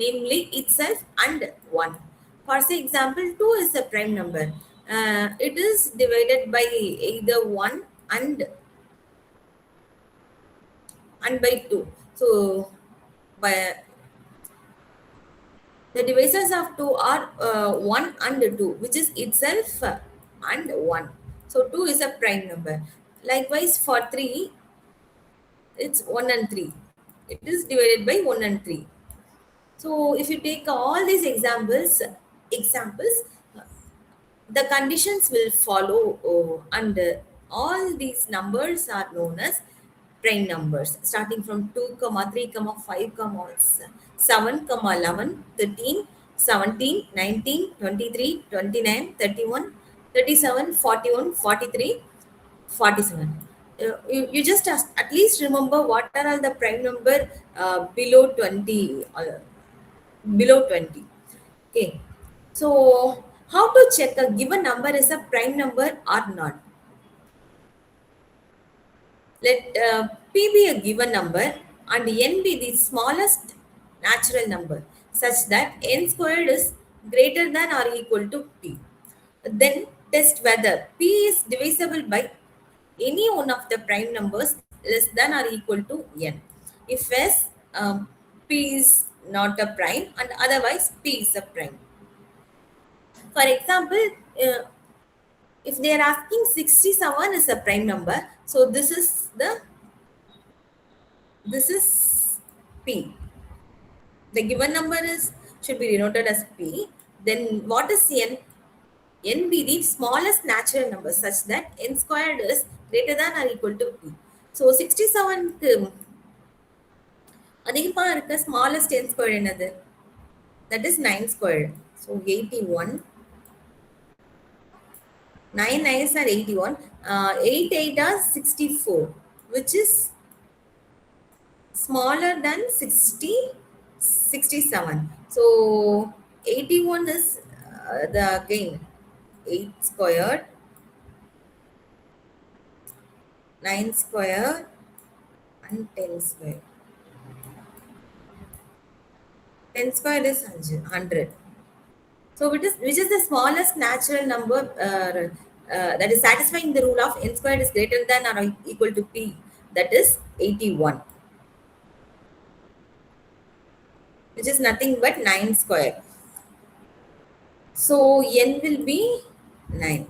namely itself and 1. For say example, 2 is a prime number. It is divided by either 1 and by 2. So by the divisors of 2 are 1 and 2, which is itself and 1. So 2 is a prime number. Likewise, for 3, it's 1 and 3. It is divided by 1 and 3. So if you take all these examples, the conditions will follow, and all these numbers are known as prime numbers, starting from 2 comma 3 comma 5 comma 7 comma 11 13 17 19 23 29 31 37 41 43 47. You just at least remember what are all the prime number below 20, below 20. Okay, so how to check a given number is a prime number or not? Let P be a given number and n be the smallest natural number such that n squared is greater than or equal to P. Then test whether P is divisible by any one of the prime numbers less than or equal to n. If yes, P is not a prime, and otherwise P is a prime. For example, uh, if they are asking 67 is a prime number, so this is P. The given number is should be denoted as P. Then what is n? N be the smallest natural number such that n squared is greater than or equal to P. So 67 அதிகமா இருக்க smallest n squared என்னது? That is 9 squared. So 81. 9 9s are 81. 8 8 are 64, which is smaller than 67. So 81 is the again 8 squared, 9 squared, and 10 squared. 10 squared is 100. So which is the smallest natural number that is satisfying the rule of n squared is greater than or equal to P? That is 81, which is nothing but 9 squared. So n will be 9.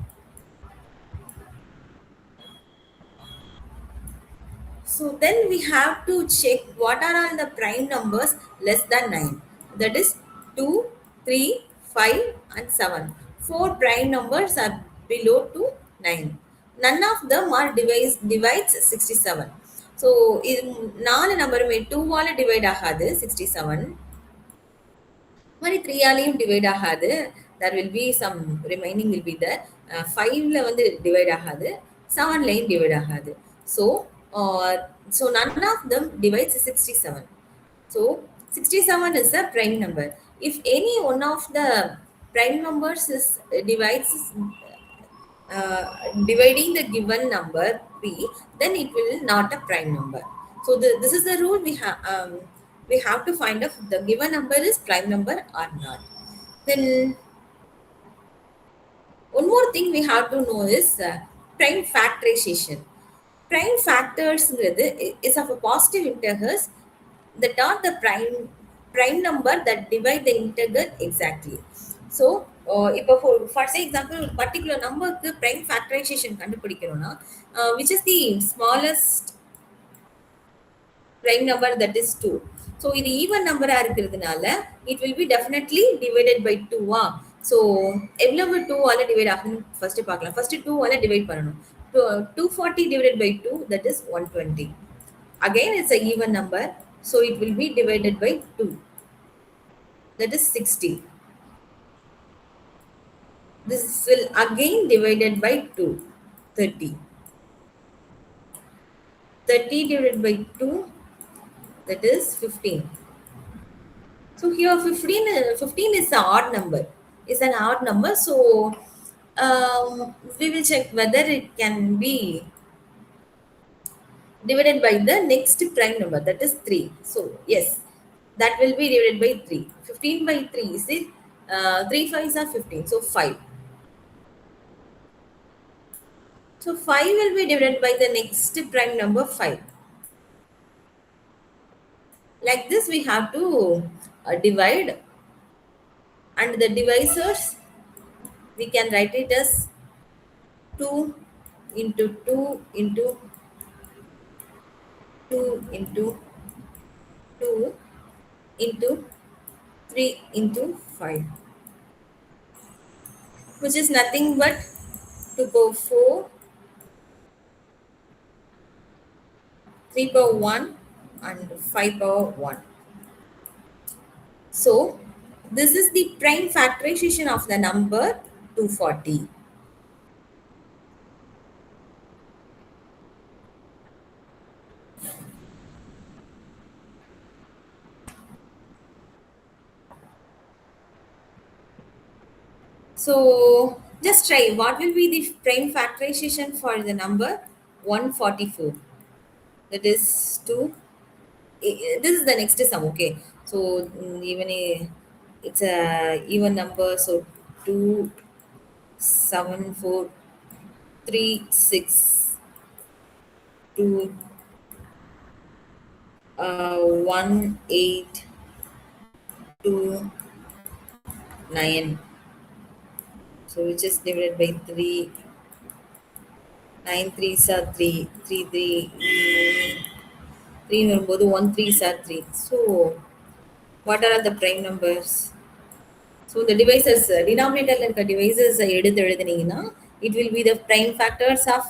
So then we have to check what are all the prime numbers less than 9. That is 2, 3, 5 and 7. 4 prime numbers are below to 9. None of them are divides 67. So in 4 நம்பருமே 2 ஆல divide ஆகாது 67. மாதிரி 3 ஆலையும் divide ஆகாது. There will be some remaining will be there. 5ல வந்து divide ஆகாது. 7லையும் divide ஆகாது. So none of them divides 67. So 67 is a prime number. If any one of the prime numbers is divides uh, dividing the given number P, then it will not a prime number. So this is the rule we have to find if the given number is prime number or not. Then one more thing we have to know is prime factorization. Prime factors is of a positive integers that are the prime number that divide the integer exactly. So இப்போ for say example ஒரு particular numberக்கு prime factorization கண்டுபிடிக்கணும்னா which is the smallest prime number, that is 2. So இது even number இருக்கிறதுனால it will be definitely divided by 2. So எவ்வளவு 2 ஆல divide ஆகும் first பார்க்கலாம். First 2 ஆல டிவைட் பண்ணனும். 240 divided by 2, that is 120. Again it's a even number, so it will be divided by 2, that is 60. This will again divided by 2, 30. 30 divided by 2, that is 15. So here 15 is an odd number. Is an odd number. So we will check whether it can be divided by the next prime number, that is 3. So yes, that will be divided by 3. 15 by 3 is it? 3 5s are 15, so 5. So 5 will be divided by the next prime number 5. Like this we have to divide, and the divisors we can write it as 2 into 2 into 2 into 2 into 3 into 5, which is nothing but 2 power 4, 3 power 1 and 5 power 1. So this is the prime factorization of the number 240. So just try what will be the prime factorization for the number 144. That is 2. This is the next sum, okay. So even it's a even number, so 2 7 4 3 6 2 1 8 2 9. So which is divided by 3. 9 threes are 3. 3 3 3 வரும்போது 1 threes are 3. So what are the prime numbers? So the devices, denominator இருக்க devices எடுத்து எழுதுனீங்கன்னா it will be the prime factors of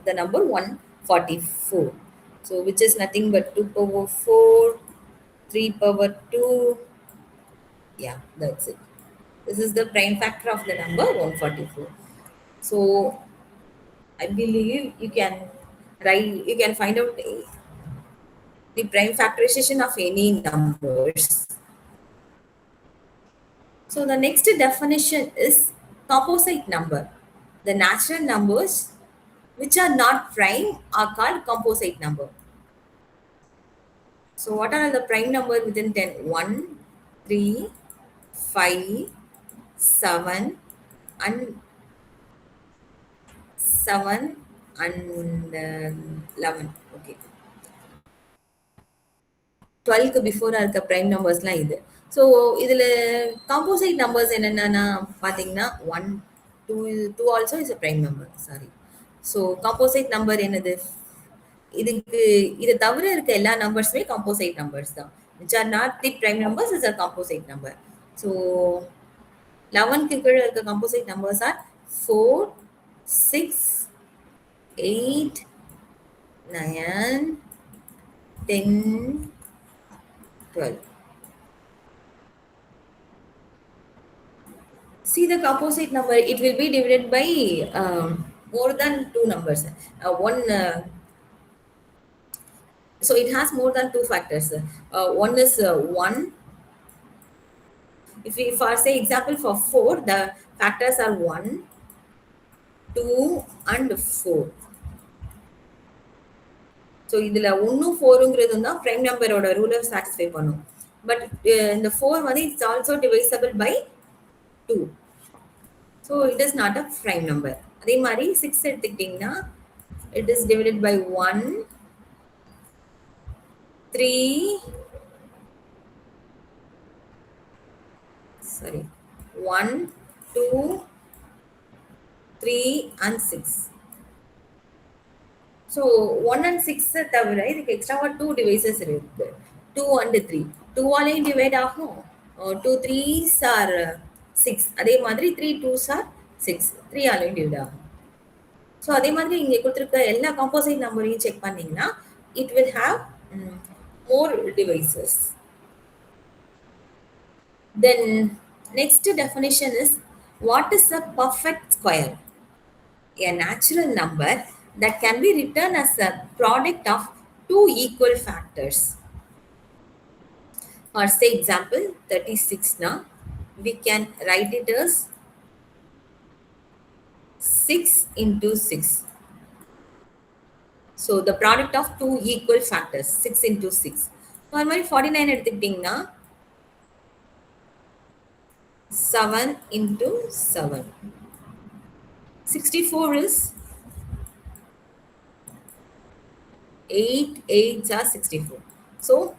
the number 144. So which is nothing but 2 power 4, 3 power 2. Yeah, that's it. This is the prime factor of the number 144. So I believe you can find out the prime factorization of any numbers. So the next definition is composite number. The natural numbers which are not prime are called composite number. So what are the prime numbers within 10? 1, 3, 5, 7 and 7 and 11. Okay. 12க்கு பிஃபோரா இருக்க prime நம்பர்ஸ்லாம் இது. So இதில் composite numbers என்னென்னா பார்த்தீங்கன்னா 1 2 2 also is a prime number, sorry. So composite number என்னது? இதுக்கு இதை தவிர இருக்க எல்லா நம்பர்ஸுமே காம்போசைட் நம்பர்ஸ் தான். Which are not the prime numbers is a composite number. So 11க்கு கீழே இருக்க composite numbers are 4 6 8 9 10 12. See the composite number, it will be divided by more than two numbers. So it has more than two factors. One is 1. If we for say example for 4, the factors are 1, 2 and 4. So இதில் 1 4ங்கிறது தான் prime நம்பரோட ரூலை satisfy பண்ணும். But இந்த 4 வந்து it's also divisible by 2. So it is not a prime number. அதே மாதிரி 6 எடுத்துக்கிட்டிங்கன்னா it is divided by 1, 3, sorry, 1, 2, 3 and 6. So 1 and 6 தவிர இதுக்கு எக்ஸ்ட்ராவா 2 டிவைசஸ் இருக்கு. 2 and 3. 2ஆலையும் டிவைட் ஆகும். 2 3s are 6. அதே மாதிரி 3 2s are 6. 3ஆலையும் டிவைட் ஆகும். ஸோ அதே மாதிரி இங்கே கொடுத்துருக்க எல்லா காம்போசைட் நம்பரையும் செக் பண்ணீங்கன்னா it will have more devices. Then next definition is what is a perfect square? A natural number that can be written as a product of two equal factors. For say example 36 now, we can write it as 6 into 6. So the product of two equal factors, 6 into 6. For my 49 எடுத்துக்கிட்டிங்கன்னா 7 into 7. 64 is 8 8s are 64. So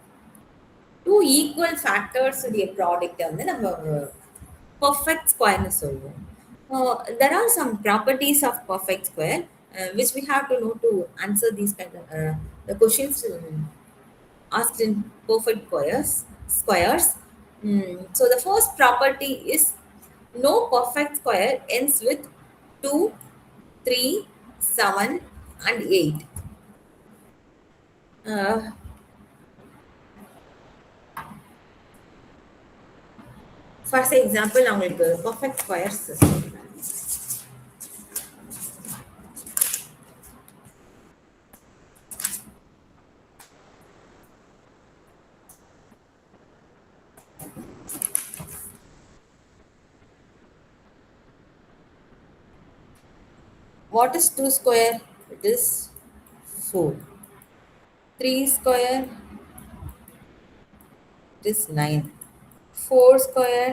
two equal factors உடைய product வந்து நம்ம perfect square னு சொல்லுவோம். There are some properties of perfect square which we have to know to answer these kind of the questions asked in perfect squares. So the first property is no perfect square ends with 2, 3, 7 and 8. For example, நான் உங்களுக்கு perfect squares சொல்றேன். What is 2 square? It is 4. 3 square, it is 9. 4 square,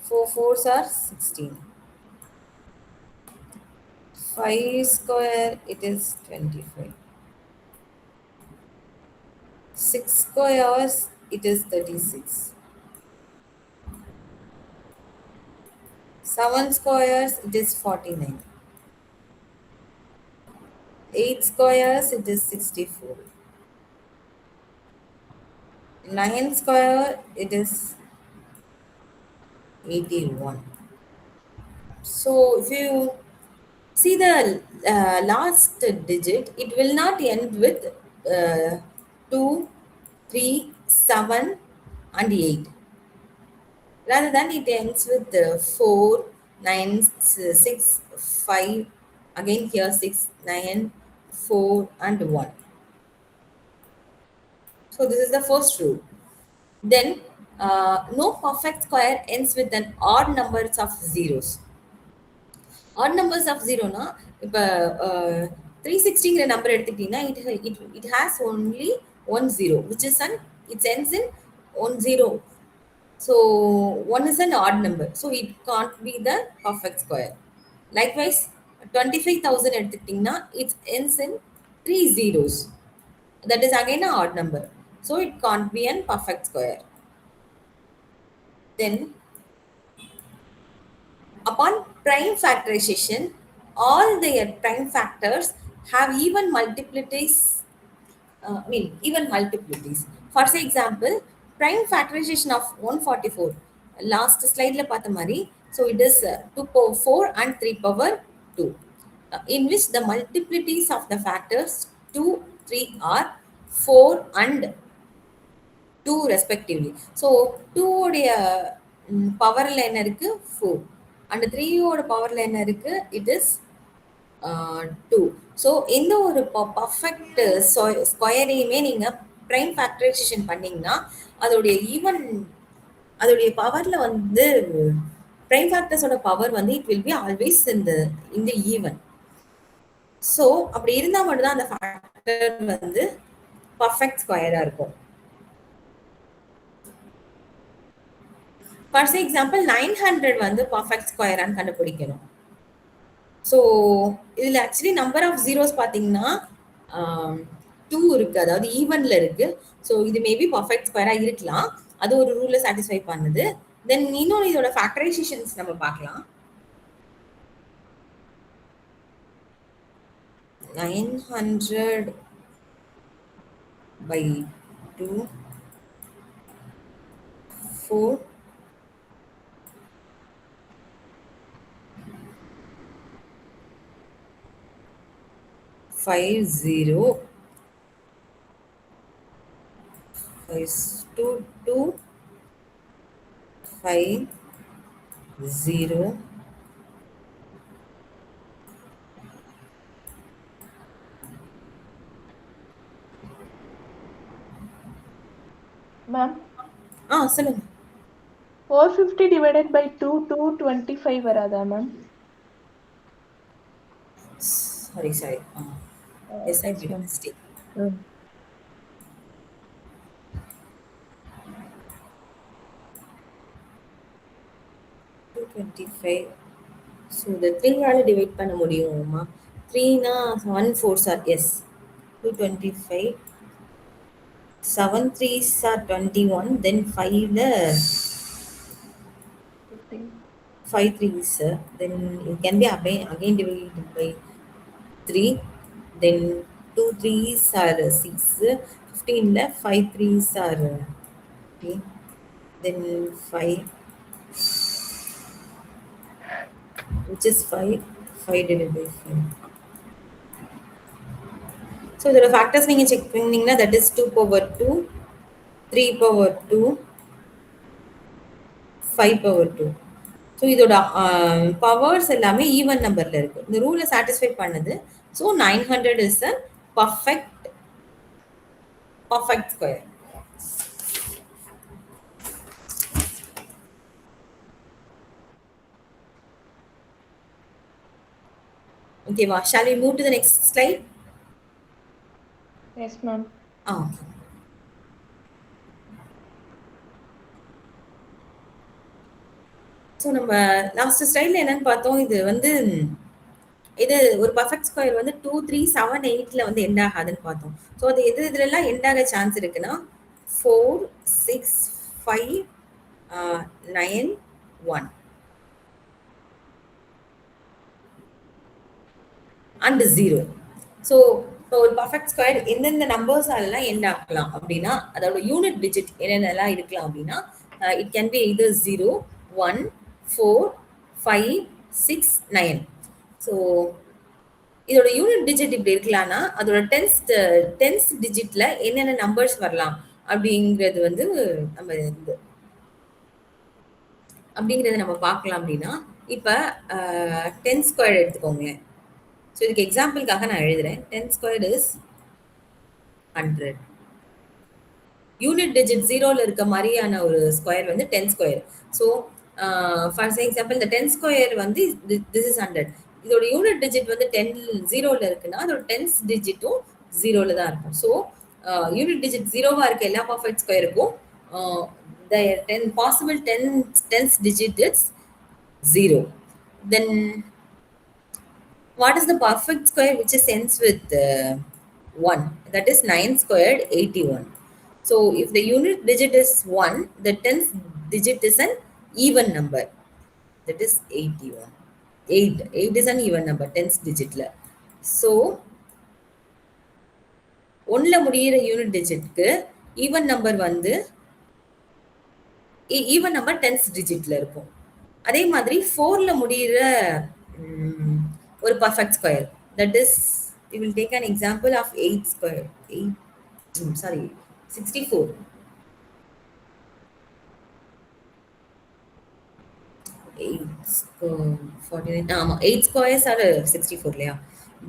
4 fours are 16. 5 square, it is 25. 6 squares, it is 36. 7 squares, it is 49. 8 squares, it is 64. 9 square, it is 81. So if you see the last digit, it will not end with 2, 3, 7 and 8. Rather than it ends with 4, 9, 6, 5, again here 6, 9, 4 and 1. So this is the first rule. Then no perfect square ends with an odd numbers of zeros. Odd numbers of zero na இப்போ 360ங்கிற number எடுத்துக்கிட்டீங்கன்னா it has only one zero which is an it ends in one zero. So one is an odd number, so it can't be the perfect square. Likewise 25,000 எடுத்துக்கிட்டீங்கன்னா it ends in three zeros, that is again an odd number, so it can't be an perfect square. Then upon prime factorization, all their prime factors have even multiplities. Even multiplities. For example, prime factorization of 144. Last slide la paatha mari. So it is 2 power 4 and 3 power 2. In which the multiplities of the factors 2, 3 are 4 and 2 respectively. So 2 உடைய பவர்ல என்ன இருக்கு 4 and 3 ஓட பவர்ல என்ன இருக்கு it is 2. So எந்த ஒரு perfect ஸ்கொயரையுமே நீங்க prime factorisation பண்ணீங்கன்னா அதோடைய ஈவன் அதோடைய பவர்ல வந்து பிரைம் ஃபேக்டர்ஸோட பவர் வந்து இட் வில் பி ஆல்வேஸ் இந்த ஈவன். ஸோ அப்படி இருந்தா மட்டும்தான் அந்த ஃபேக்டர் வந்து பர்ஃபெக்ட் ஸ்கொயரா இருக்கும். ஃபார் எக்ஸாம்பிள் 900 வந்து பர்ஃபெக்ட் ஸ்கொயரான்னு கண்டுபிடிக்கணும். ஸோ இதில் ஆக்சுவலி நம்பர் ஆஃப் ஜீரோஸ் பார்த்தீங்கன்னா 2 இருக்கு, அதாவது ஈவன்ல இருக்கு. ஸோ இது மேபி பர்ஃபெக்ட் ஸ்கொயராக இருக்கலாம், அது ஒரு ரூலை சாட்டிஸ்ஃபை பண்ணுது. தென் இன்னொன்று இதோட ஃபேக்டரைசேஷன்ஸ் நம்ம பார்க்கலாம். 900 by 2, 4, 5, 0, 5, 2, 2, 5, 0, மேம் சொல்லுங்க. 450 divided by 2 225 வராதா ma'am? Sorry. Yes, I made a mistake. 225. So இந்த 3ஆல் டிவைட் பண்ண முடியுமா? 3னா 1 4s are yes. 225. 7 3s are 21. Then 5ல 15. 5 3s. Then it can be again divided by 3. Then 2 3s are 6. 15ல 5 3s are 3. Then 5, which is 5. 5 divided by 5. So இதோட factors நீங்க check பண்ணீங்கன்னா that is 2 power 2, 3 power 2, 5 power 2. So இதோட powers எல்லாமே even நம்பர்ல இருக்கு. இந்த ரூலை satisfy பண்ணுது. So 900 is a perfect square. ஓகேவா? Shall we move to the next slide? Yes, ma'am. Okay. So நம்ம லாஸ்ட் ஸ்லைட்ல என்னன்னு பார்த்தோம், இது ஒரு பர்ஃபெக்ட் ஸ்கொயர் 2 3 7 8ல எண்ட் ஆகாதுன்னு பார்த்தோம். ஸோ அது இதுலலாம் எண்ட் ஆக சான்ஸ் இருக்குன்னா 4 6 5 9 1 அண்ட் 0. ஸோ இப்போ ஒரு பர்ஃபெக்ட் ஸ்கொயர் எந்தெந்த நம்பர்ஸாலலாம் எண்ட் ஆகலாம் அப்படின்னா, அதோட யூனிட் டிஜிட் என்னென்னலாம் இருக்கலாம் அப்படின்னா, it can be either 0 1 4 5 6 9. So இதோட யூனிட் டிஜிட் இப்படி இருக்கலாம்னா அதோட டென்ஸ் டிஜிட்ல என்னென்ன நம்பர்ஸ் வரலாம் அப்படிங்கிறது நம்ம பார்க்கலாம். அப்படின்னா இப்போ 10 ஸ்கொயர் எடுத்துக்கோங்களேன். ஸோ இதுக்கு எக்ஸாம்பிளுக்காக நான் எழுதுறேன். 10 ஸ்கொயர் இஸ் 100. யூனிட் டிஜிட் 0ல இருக்க மாதிரியான ஒரு square 10 square. So for example இந்த 10 ஸ்கொயர் திஸ் இஸ் 100. இதோட யூனிட் டிஜிட் 10 0ல இருக்குன்னா அதோட டென்ஸ் டிஜிட்டும் 0ல தான் இருக்கும். ஸோ யூனிட் டிஜிட் 0வா இருக்க எல்லா perfect ஸ்கொயருக்கும் the 10 possible tens digit is 0. Then what is the perfect square which is ends with 1? That is 9 squared 81. So if the unit digit is 1, the tens digit is an even number. That is 81. 8 is an even number, tens digit. So 1ல முடியிற unit டிஜிட்க்கு even number even number tens டிஜிட்ல இருக்கும். அதே மாதிரி 4ல முடியிற ஒரு perfect square, that is we will take an example of 8 square 64. 8 squares are 64 இல்லையா?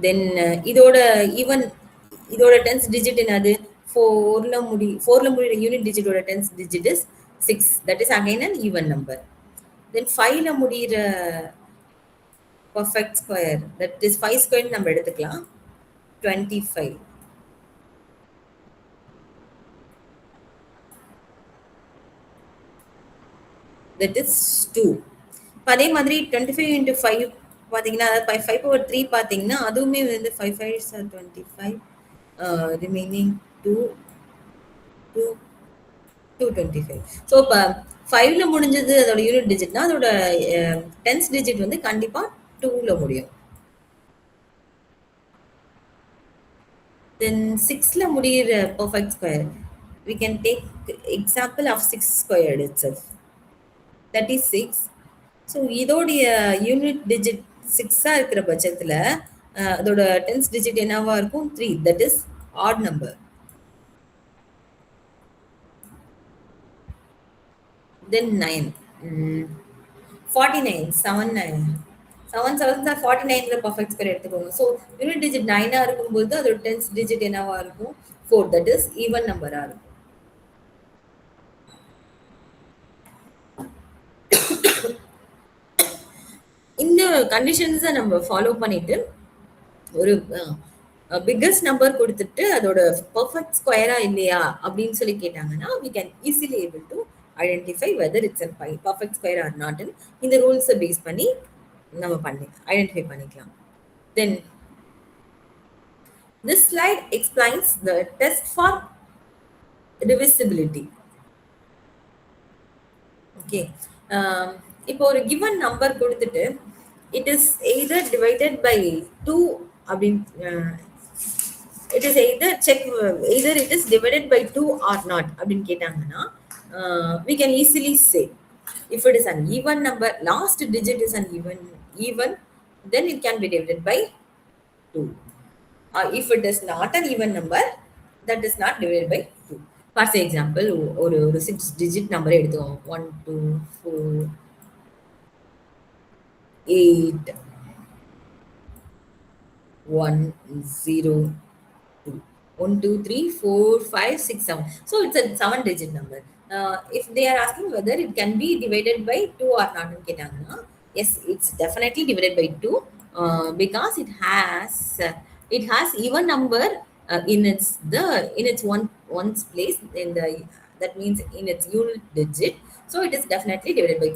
தென் இதோட டென்ஸ் டிஜிட் என்னது? 4ல முடியிற யூனிட் டிஜிட்டோட tens digit is 6. That is again an even number. Then 5ல முடியிற perfect square, that is 5 square நம்ம எடுத்துக்கலாம் 25. That is 2. அதே மாதிரி 25 into 5 பாத்தீங்கன்னா 5 power 3 பாத்தீங்கன்னா அதுவுமே 5 5s are 25. Remaining 225. ஸோ இப்போ 5ல முடிஞ்சது அதோட யூனிட் டிஜிட்னா அதோட டென்ஸ் டிஜிட் கண்டிப்பா 2ல முடியும். Then 6ல முடியிற perfect square, we can take example of 6 squared itself. That is 6. So இதோடைய யூனிட் டிஜிட் 6ஆ இருக்கிற பட்சத்துல அதோட டென்ஸ் டிஜிட் என்னவா இருக்கும்? 3. That is odd number. Then 9. 49. 7 7s are 49ல perfect square எடுத்துக்கோங்க. ஸோ யூனிட் டிஜிட் 9ஆ இருக்கும்போது அதோட டென்ஸ் டிஜிட் என்னவா இருக்கும்? 4. That is ஈவன் நம்பரா இருக்கும். இந்த கண்டிஷன்ஸை நம்ம ஃபாலோ பண்ணிட்டு ஒரு பிக்கஸ்ட் நம்பர் கொடுத்துட்டு அதோட பர்ஃபெக்ட் ஸ்கொயரா இல்லையா அப்படின்னு சொல்லி கேட்டாங்கன்னா we can easily able to identify whether it's a perfect square or not இந்த ரூல்ஸை பேஸ் பண்ணி நம்ம ஐடென்டிஃபை பண்ணிக்கலாம். தென் this slide explains the test for divisibility. Okay. இப்போ ஒரு given number கொடுத்துட்டு it is either divided by 2 அப்படின்னு it is either it is divided by 2 or not அப்படின்னு கேட்டாங்கன்னா we can easily say if it is an even number, last digit is an even, then it can be divided by 2. If it is not an even number, that is not divided by 2. For example, ஒரு 6 digit number எடுத்துக்கோங்க 1 2 4 8 1 0 2 1 2 3 4 5 6 7. So it's a 7 digit number. If they are asking whether it can be divided by 2 or not னு கேட்டாங்கன்னா yes, it's definitely divided by 2 because it has even number in its ones place in the, that means in its unit digit, so it is definitely divided by 2.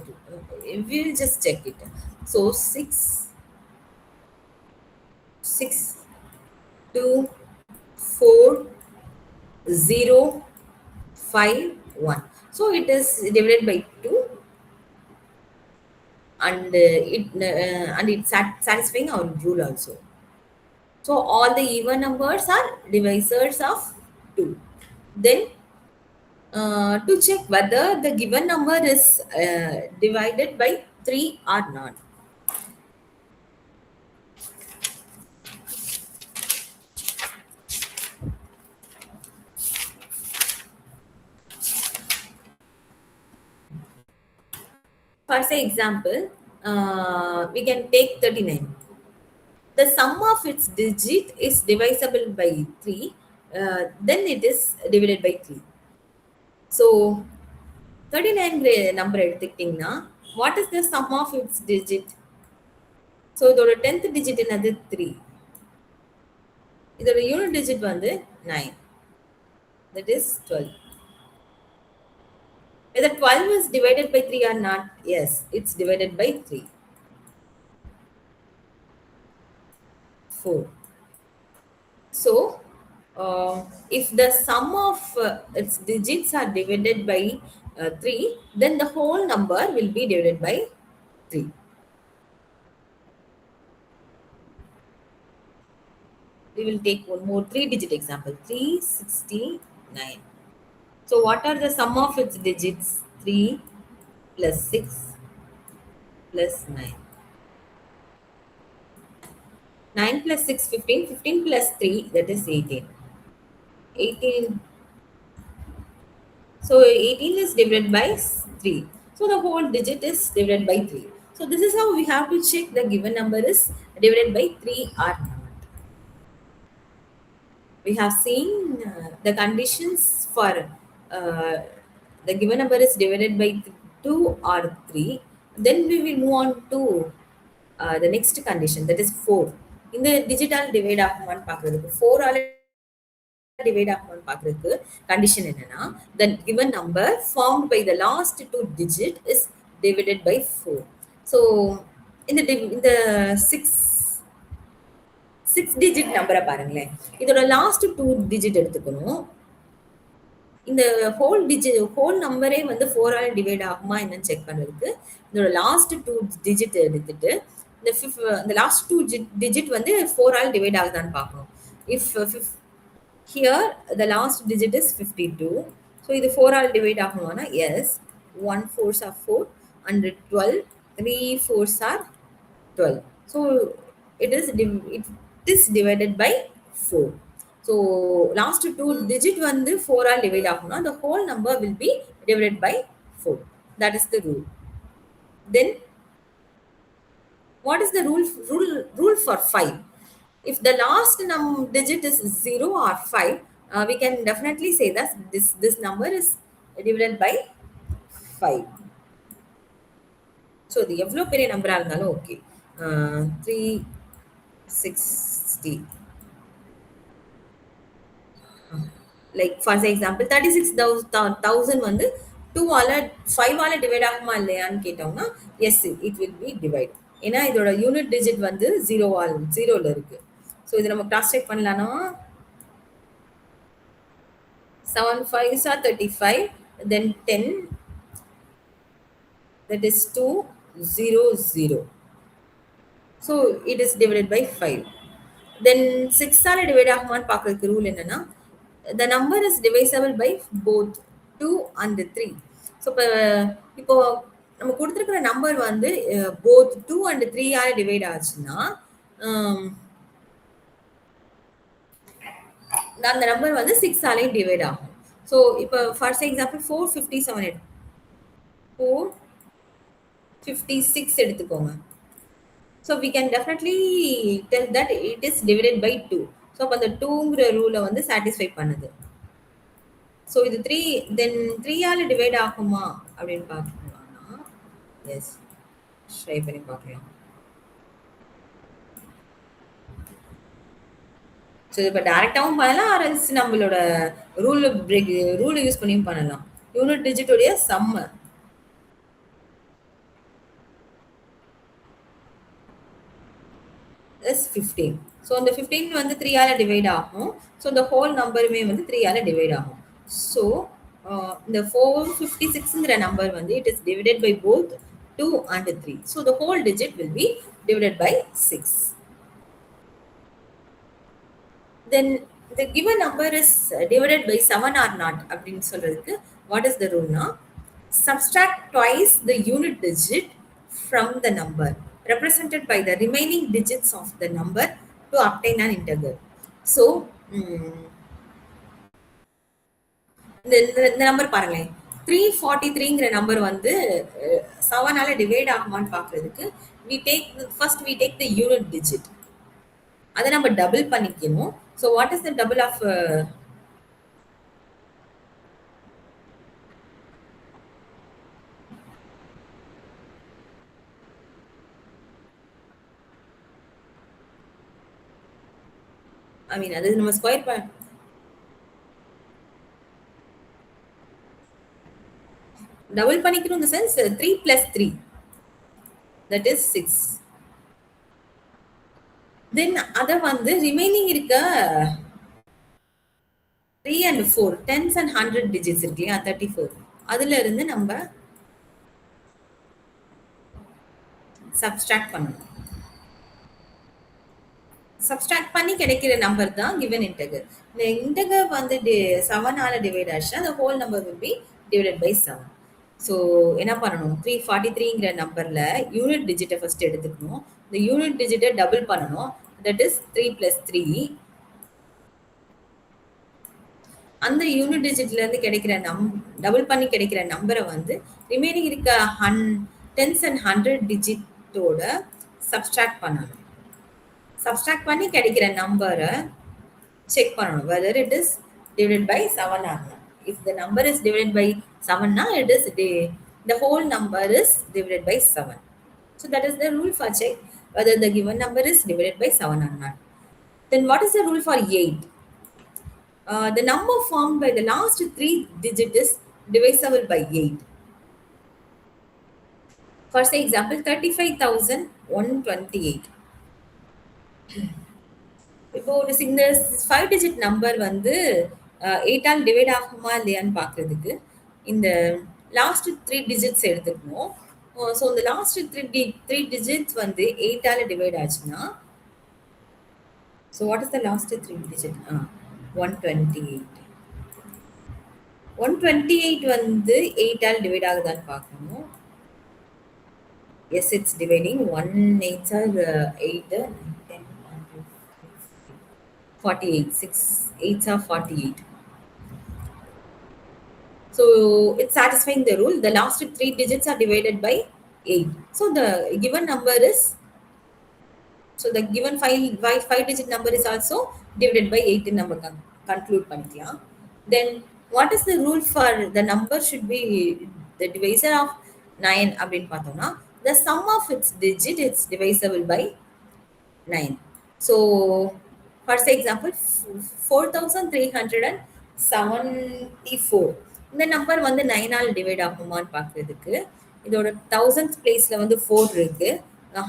We will just check it. So 6 2 4 0 5 1, so it is divided by 2 and it's satisfying our rule also. So all the even numbers are divisors of 2. Then to check whether the given number is divided by 3 or not. For say example, we can take 39. The sum of its digit is divisible by 3, then it is divided by 3. So 39 number எடுத்துக்கிட்டிங்கன்னா what is the sum of its digit? So இதோட 10th digit என்னது 3, இதோட unit digit வந்து 9, that is 12. Whether 12 is divided by 3 or not? Yes, it's divided by 3. 4. So, if the sum of its digits are divided by 3, then the whole number will be divided by 3. We will take one more 3-digit example, 369. So, what are the sum of its digits? 3 plus 6 plus 9. 9 plus 6, 15. 15 plus 3, that is 18. 18. So 18 is divided by 3. So the whole digit is divided by 3. So this is how we have to check the given number is divided by 3 or not. We have seen the conditions for the given number is divided by 2 or 3. Then we will move on to the next condition, that is 4. In the digital divide ஆகுமான்னு பார்க்கிறதுக்கு 4 ஆல divide ஆகுமான்னு பார்க்கிறதுக்கு condition என்னன்னா the given number formed by the last 2 digit is divided by 4. So in the 6 digit நம்பரை பாருங்களேன், இதோட last 2 digit எடுத்துக்கணும். இந்த ஹோல் நம்பரே வந்து 4 ஆல டிவைட் ஆகுமா என்னன்னு செக் பண்றதுக்கு இதோட லாஸ்ட் 2 digit எடுத்துட்டு இந்த லாஸ்ட் 2 digit வந்து 4 ஆல டிவைட் ஆகுதான்னு பார்க்கணும். If here the last digit is 52, so இது 4 all divide ஆகுமானா yes, 1 4s are 4 and 12, 3 4s are 12. So it is divided by 4. So last 2 digit வந்து 4 ஆல் divide ஆகும்னா the whole number will be divided by 4. That is the rule. Then what is the rule for 5? If the last digit is 0 or 5, we can definitely say that this number is divided by 5. So the எவ்வளோ பெரிய நம்பரா இருந்தாலும் okay. 360. Like for example 36,000 வந்து 2 ஆல 5 ஆல divide ஆகுமா இல்லையான்னு கேட்டோம்னா S it will be divide. ஏன்னா இதோட யூனிட் டிஜிட் வந்து 0ல இருக்கு. ஸோ இதை நம்ம கிராஸ் செக் பண்ணலாம்னா 7 5s are 35, then 10, that is 2 0 0. So it is divided by 5. Then 6 ஆல டிவைட் ஆகுமான்னு பார்க்கறதுக்கு ரூல் என்னன்னா the number is divisible by both 2 and 3. So இப்போ நம்ம கொடுத்துருக்கிற நம்பர் வந்து both 2 and 3 ஆல டிவைட் ஆச்சுன்னா அந்த நம்பர் வந்து 6 ஆலையும் டிவைட் ஆகும். ஸோ இப்போ ஃபார் எக்ஸாம்பிள் 456 எடுத்துக்கோங்க. So we can definitely tell that it is divided by 2. So அப்போ அந்த 2ங்கிற ரூலை வந்து சாட்டிஸ்ஃபை பண்ணுது. ஸோ இது 3 தென் 3 ஆல டிவைட் ஆகுமா அப்படின்னு பார்க்கலாம்னா எஸ் ட்ரை பண்ணி பார்க்கலாம். ஸோ இப்போ டேரெக்டாகவும் பண்ணலாம் ஆர்எல்ஸ் நம்மளோட ரூல் யூஸ் பண்ணியும் பண்ணலாம். யூனிட் டிஜிட்டோடைய சம்மு is 15. ஸோ அந்த 15 வந்து 3 ஆல டிவைட் ஆகும். ஸோ இந்த ஹோல் நம்பருமே வந்து 3 ஆல டிவைட் ஆகும். ஸோ இந்த 456ங்கிற நம்பர் வந்து it is divided by both 2 and 3. So the whole digit will be divided by 6. Then the given number is divided by 7 or not அப்படின்னு சொல்றதுக்கு what is the rule னா subtract twice the unit digit from the number represented by the remaining digits of the number to obtain an integer. So இந்த number பாருங்களேன் 343ங்கிற number வந்து 7 ஆல divide ஆகுமான்னு பார்க்கறதுக்கு we take the unit digit. அதை நம்ம double பண்ணிக்கணும். So what is the double of I mean அது நம்ம ஸ்கொயர் டபுள் பண்ணிக்கணும் இந்த சென்ஸ் 3 + 3 that is 6. தென் அதை வந்து ரிமைனிங் இருக்க 3 and 4 10s and 100 digits இருக்கு இல்லையா 34 அதுல இருந்து நம்ம சப்ஸ்ட்ராக்ட் பண்ணணும். சப்ஸ்ட்ராக்ட் பண்ணி கிடைக்கிற நம்பர் தான் given integer. இந்த இன்டெகர் வந்து 7 ஆல டிவைட் ஆச்சுன்னா the whole number will be divided by 7. So என்ன பண்ணணும் 343ங்கிற நம்பர்ல யூனிட் டிஜிட்டை ஃபர்ஸ்ட் எடுத்துக்கணும். இந்த யூனிட் டிஜிட்டை டபுள் பண்ணணும். That is 3 + 3. அந்த யூனிட் டிஜிட்ல இருந்து கிடைக்கிற டபுள் பண்ணி கிடைக்கிற நம்பரை வந்து ரிமைனிங் இருக்க 10s and 100 டிஜிட்டோட சப்ஸ்ட்ராக்ட் பண்ணணும். சப்ஸ்ட்ராக்ட் பண்ணி கிடைக்கிற நம்பரை செக் பண்ணணும் whether it is divided by 7 or not. If the number is divided by 7 na it is the whole number is divided by 7. So that is the rule for check whether the given number is divided by 7 or not. Then what is the rule for 8? The number formed by the last 3 digits is divisible by 8. For say example 35,128. இப்போ இந்த 5 digit number வந்து 8 all divide ஆகுமா இல்லையான்னு பார்க்கறதுக்கு இந்த last 3 digits எடுத்துக்கணும். So இந்த last 3 digits வந்து 8 ஆல் டிவைட் ஆச்சுன்னா so what is the last 3 digit 128. 128 வந்து 8 ஆல் டிவைட் ஆகுதான்னு பார்க்கணும். S it's dividing 1 8s are 8 10 48 6 8s are 48. So it's satisfying the rule. The last 3 digits are divided by 8. So the given number is so the given 5 digit number is also divided by 8 in number conclude பண்ணிக்கலாம். Then what is the rule for the number should be the divisor of 9 அப்படின்னு பார்த்தோம்னா the sum of its digit is divisible by 9. So for example 4374. இந்த number வந்து 9 all divide ஆகுமான்னு பார்க்கறதுக்கு இதோட thousands பிளேஸ்ல வந்து 4 இருக்கு,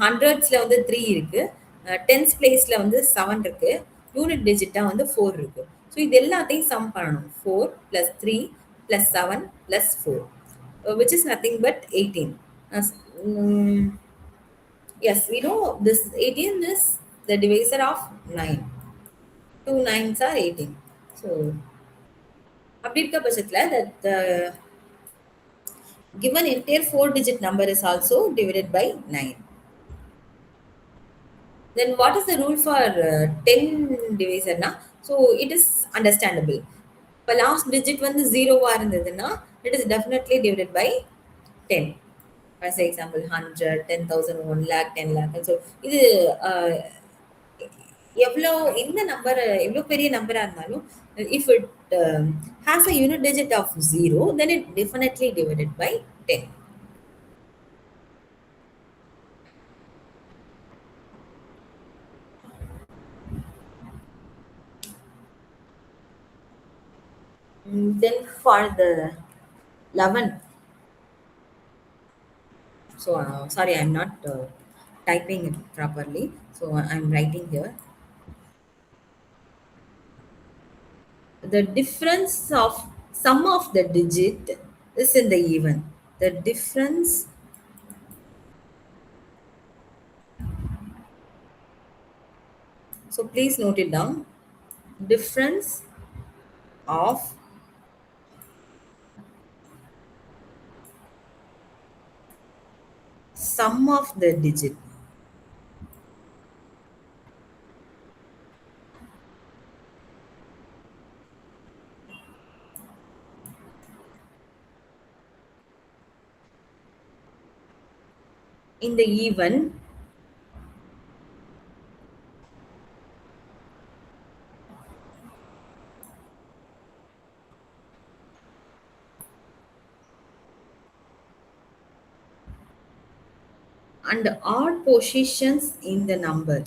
ஹண்ட்ரட்ஸ்ல வந்து 3 இருக்கு, டென்ஸ் பிளேஸ்ல வந்து 7 இருக்கு, யூனிட் டிஜிட்டா வந்து 4 இருக்கு. ஸோ இது எல்லாத்தையும் சம் பண்ணணும். 4 plus 3 plus 7 plus 4, which is nothing but 18. As- mm, yes, we know this 18 is the divisor of 9. Two nines are 18. So அப்படி இருக்க பட்சத்துல the given entire 4-digit number is also divided by 9. Then what is the rule for 10 divisor na? So it is understandable. இப்போ last digit வந்து ஜீரோவா இருந்ததுன்னா it is definitely divided by 10. As example 100, 10,000, 1 lakh, 10 lakh. So இது எவ்வளோ இந்த number எவ்வளோ பெரிய நம்பரா இருந்தாலும் if it has a unit digit of 0, then it definitely divided by 10. Then for the 11, so sorry, I'm not typing it properly, so I'm writing here. The difference of sum of the digit is in the even. The difference so please note it down. Difference of sum of the digit in the even and odd positions in the number.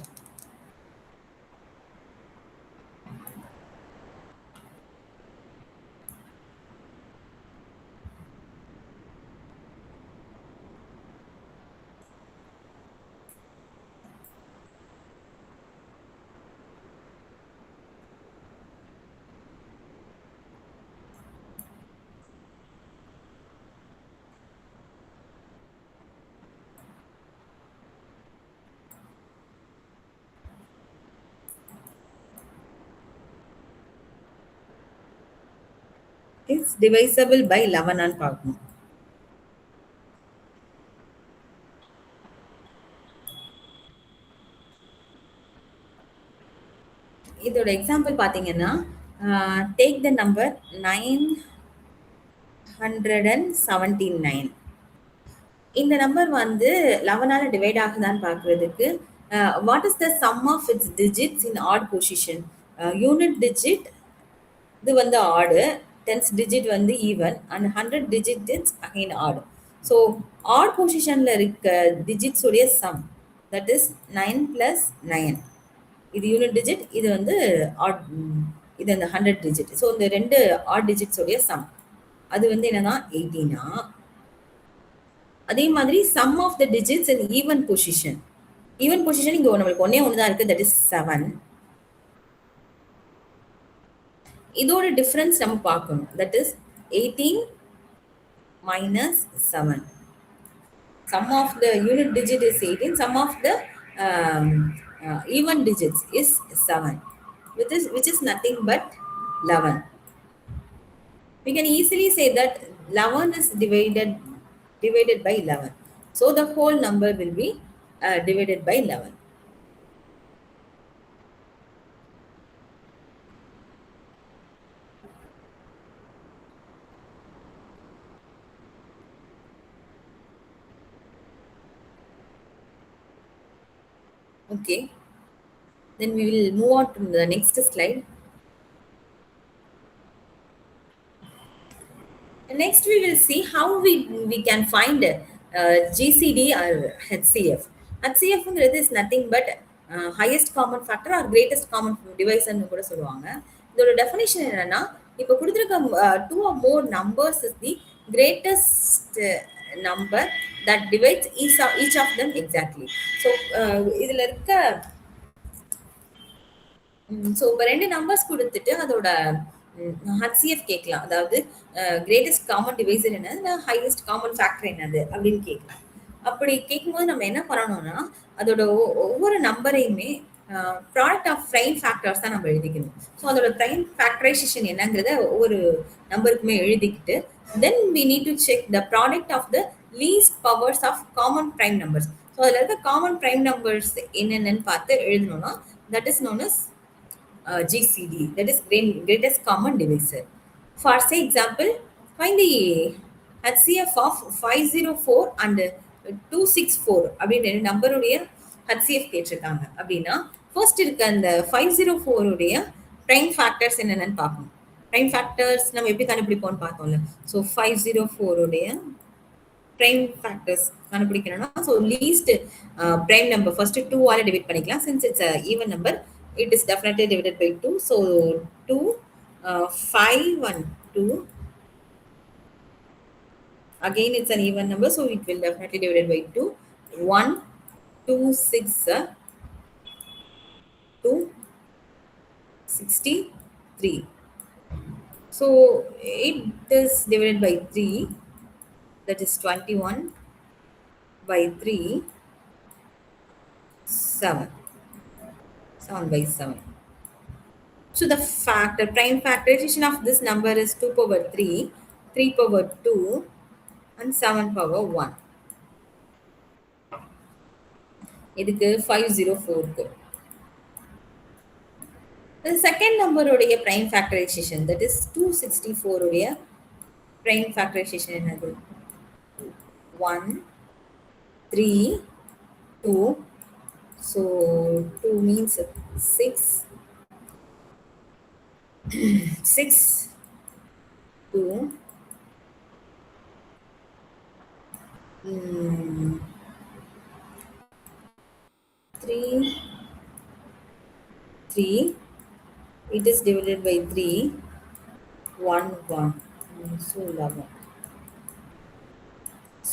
Is divisible by 11 and பார்க்கணும். இதோட example பார்த்தீங்கன்னா take the number 979. இந்த number வந்து 11ஆல divide ஆகுதான்னு பார்க்கறதுக்கு what is the sum of its digits in odd position. Unit digit இது வந்து odd, tens digit வந்து even and 100 digit its again odd. So odd பொசிஷனில் இருக்க டிஜிட்ஸ் உடைய சம், தட் இஸ் 9 + 9. இது யூனிட் டிஜிட், இது வந்து ஆட், இது அந்த 100 டிஜிட். ஸோ இந்த ரெண்டு ஆட் டிஜிட்ஸ் உடைய சம் அது வந்து என்னன்னா 18. அதே மாதிரி sum of the digits in even position. Even position இங்க நம்மளுக்கு ஒன்னே ஒன்று தான் இருக்கு, தட் இஸ் 7. இதோட டிஃபரன்ஸ் நம்ம பார்க்கணும், that is 18 minus 7. Sum of the unit digit is 18. Sum of the even digits is 7, which is nothing but 11. We can easily say that 11 is divided by 11. So the whole number will be divided by 11. Okay. Then we will move on to the next slide. Next, we will see how we can find GCD or HCF. HCF is nothing but highest common factor or greatest common divisor னு கூட சொல்லுவாங்க. இதோட definition என்னன்னா இப்போ கொடுத்துருக்க two or more numbers is the greatest number that divides each of them exactly. So இதுல இருக்க so இப்போ 2 நம்பர்ஸ் குடுத்துட்டு அதோட ஹச்சிஎஃப் கேட்கலாம். அதாவது கிரேட்டஸ்ட் காமன் டிவைசர் என்னது, ஹையஸ்ட் காமன் ஃபேக்டர் என்னது அப்படின்னு கேட்கலாம். அப்படி கேட்கும்போது நம்ம என்ன பண்ணணும்னா, அதோட ஒவ்வொரு நம்பரையுமே ப்ராடக்ட் ஆஃப் ப்ரைம் ஃபேக்டர்ஸ் தான் நம்ம எழுதிக்கணும். ஸோ அதோட ப்ரைம் ஃபேக்டரைசேஷன் என்னங்கிறத ஒவ்வொரு நம்பருக்குமே எழுதிக்கிட்டு then we need to check the product of the least powers of common prime numbers. So அதில் இருக்க காமன் ப்ரைம் நம்பர்ஸ் என்னென்னு பார்த்து எழுதணும்னா that is known as GCD, that is greatest common divisor. For say example, find the HCF of 504 and 264 அப்படின்ற நம்பருடைய HCF கேட்டிருக்காங்க. அப்படின்னா first இருக்க அந்த 504 உடைய பிரைம் ஃபேக்டர்ஸ் என்னென்னு பார்க்கணும். பிரைம் ஃபேக்டர்ஸ் நம்ம எப்படி கண்டுபிடிப்போம்னு பார்த்தோம்ல. ஸோ 504 உடைய prime factors கண்டுபிடிக்கணும்னா so least prime number first 2 ஆல டிவைட் பண்ணிக்கலாம். since it's a even number it is definitely divided by 2. so 2 5 and 2 again it's an even number, so it will definitely divided by 2. 1 2 6 2 63. so it is divided by 3, that is 21 by 3 7 by 7. So the prime factorization of this number is 2 power 3, 3 power 2 and 7 power 1. இதுக்கு 504 க்கு the second number உடைய prime factorization, that is 264 உடைய prime factorization என்னது 1 3 2. so 2 means 6 6 2 3 3 it is divided by 3 1 1 so 11.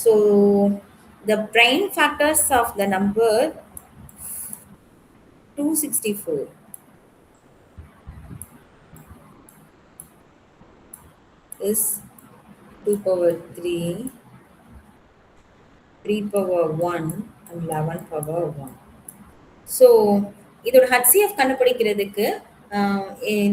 so the prime factors of the number 264 is 2 power 3, 3 power 1 and 11 power 1. so இதோட HCF கண்டுபிடிக்கிறதுக்கு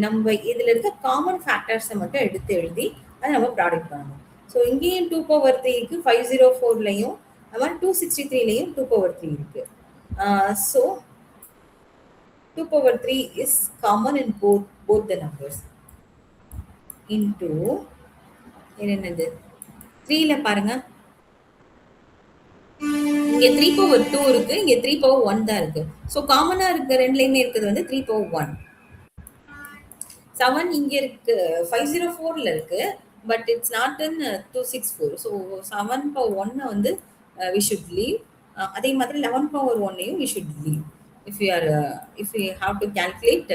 நம்ம இதுல இருக்க காமன் ஃபேக்டர்ஸை மட்டும் எடுத்து எழுதி அதை நம்ம ப்ராடக்ட் பண்ணணும். ஸோ இங்கேயும் 2 power 3க்கு 504லையும் அது மாதிரி 263லையும் 2 power 3 இருக்கு. So 2 power 3 is common in both the numbers. into என்னது 3ல பாருங்க, இங்க 3 power 2 இருக்கு, இங்க 3 power 1 தான் இருக்கு. ஸோ காமனா இருக்க ரெண்டுலையுமே இருக்கிறது வந்து 3 power 1. 7 இங்க இருக்கு 504ல இருக்கு, but it's not in 264. So 7 power 1 வந்து we should leave. அதே மாதிரி 11 power 1யும் we should leave if we have to calculate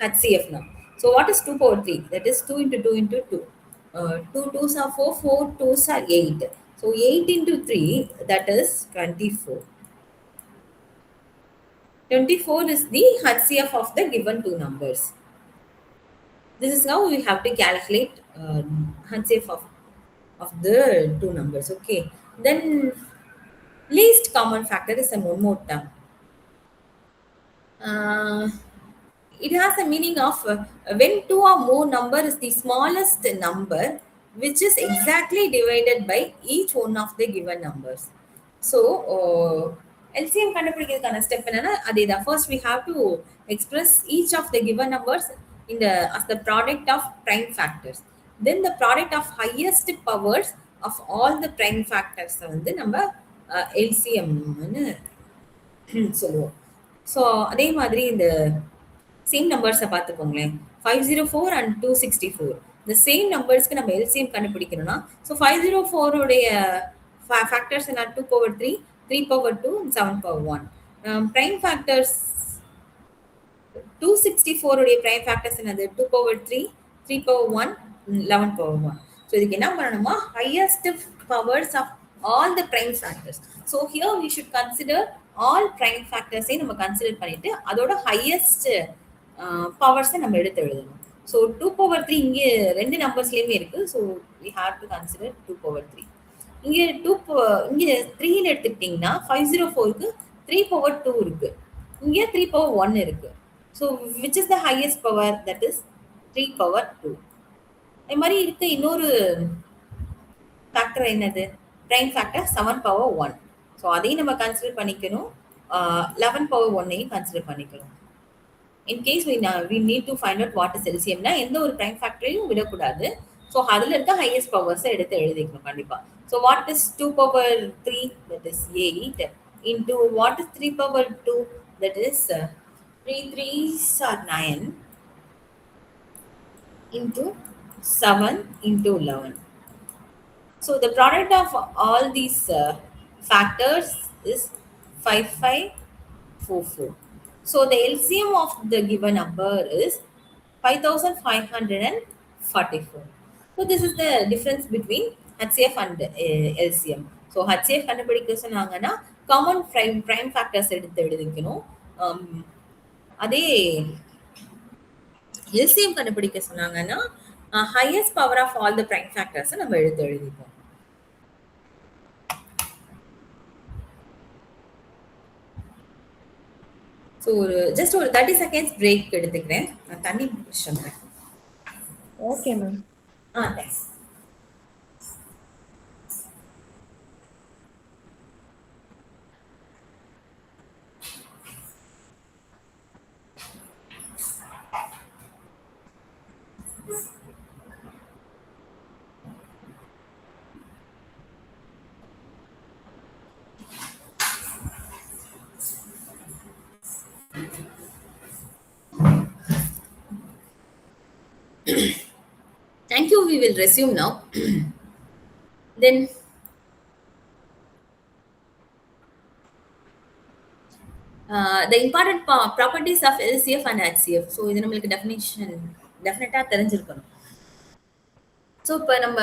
HCF now. So what is 2 power 3? That is 2 into 2 into 2. 2 2s are 4, 4 2s are 8. So 8 into 3, that is 24. 24 is the HCF of the given two numbers. This is how we have to calculate HCF of the two numbers. Okay. Then least common factor is a one more term. It has a meaning of when two or more number is the smallest number which is exactly divided by each one of the given numbers. So LCM கண்டுபிடிக்கிறதுக்கான step என்னன்னா அதேதான். First we have to express each of the given numbers as the product of prime factors. Then the product of highest powers of all the prime factors வந்து நம்ம LCM ன்னு சொல்லுவோம். So அதே மாதிரி இந்த சேம் நம்பர்ஸை பார்த்துக்கோங்களேன், 504 and 264 இந்த same நம்பர்ஸ்க்கு நம்ம எல்சிஎம் கண்டுபிடிக்கணும்னா ஸோ 504 உடைய ஃபேக்டர்ஸ் என்ன 2 power 3, 3 power 2 and 7 power 1. Prime factors 264 உடைய prime factors என்னது? 2 power 3, 3 power 1, 11 power 1. So இதுக்கு என்ன பண்ணணுமா? Highest powers of all the prime factors. So here we should consider all prime factors நம்ம கன்சிடர் பண்ணிட்டு அதோட highest powers நம்ம எடுத்து எழுதணும். So 2 power 3 இங்க ரெண்டு நம்பர்ஸ்லயுமே இருக்கு. So we have to consider 2 power 3. இங்க 3 ன்னு எடுத்துக்கிட்டீங்கன்னா 504க்கு 3 power 2 இருக்கு. இங்க 3 power 1 இருக்கு. So which is the highest power? That is 3 power 2. அதே மாதிரி இருக்க இன்னொரு ஃபேக்டர் என்னது? Prime factor 7 power 1. ஸோ அதையும் நம்ம கன்சிடர் பண்ணிக்கணும். 11 power 1ஐயும் கன்சிடர் பண்ணிக்கணும். In case we need to find out what is LCMனா எந்த ஒரு பிரைம் ஃபேக்டரையும் விடக்கூடாது. ஸோ அதில் இருக்க ஹையஸ்ட் பவர்ஸை எடுத்து எழுதிக்கணும் கண்டிப்பாக. So what is 2 power 3? That is 8 into what is 3 power 2? That is 3 3s are 9 into 7 into 11. So the product of all these factors is 5544. So the LCM of the given number is 5544. So this is the difference between HCF and LCM. So HCF கண்டுபிடிக்க சொன்னாங்கன்னா common prime factors எடுத்து எழுதிக்கணும். அதே LCM கண்டுபிடிக்க சொன்னாங்கன்னா highest power of all the prime factors நம்ம எடுத்து எழுதிப்போம். So just ஒரு 30 seconds பிரேக் எடுத்துக்கிறேன். நான் தண்ணி குடிச்சிடுறேன். Okay ma'am. Thanks. Thank you. We will resume now. Then the important properties of LCF and HCF. So இது நம்மளுக்கு டெஃபினட்டா தெரிஞ்சிருக்கணும். ஸோ இப்போ நம்ம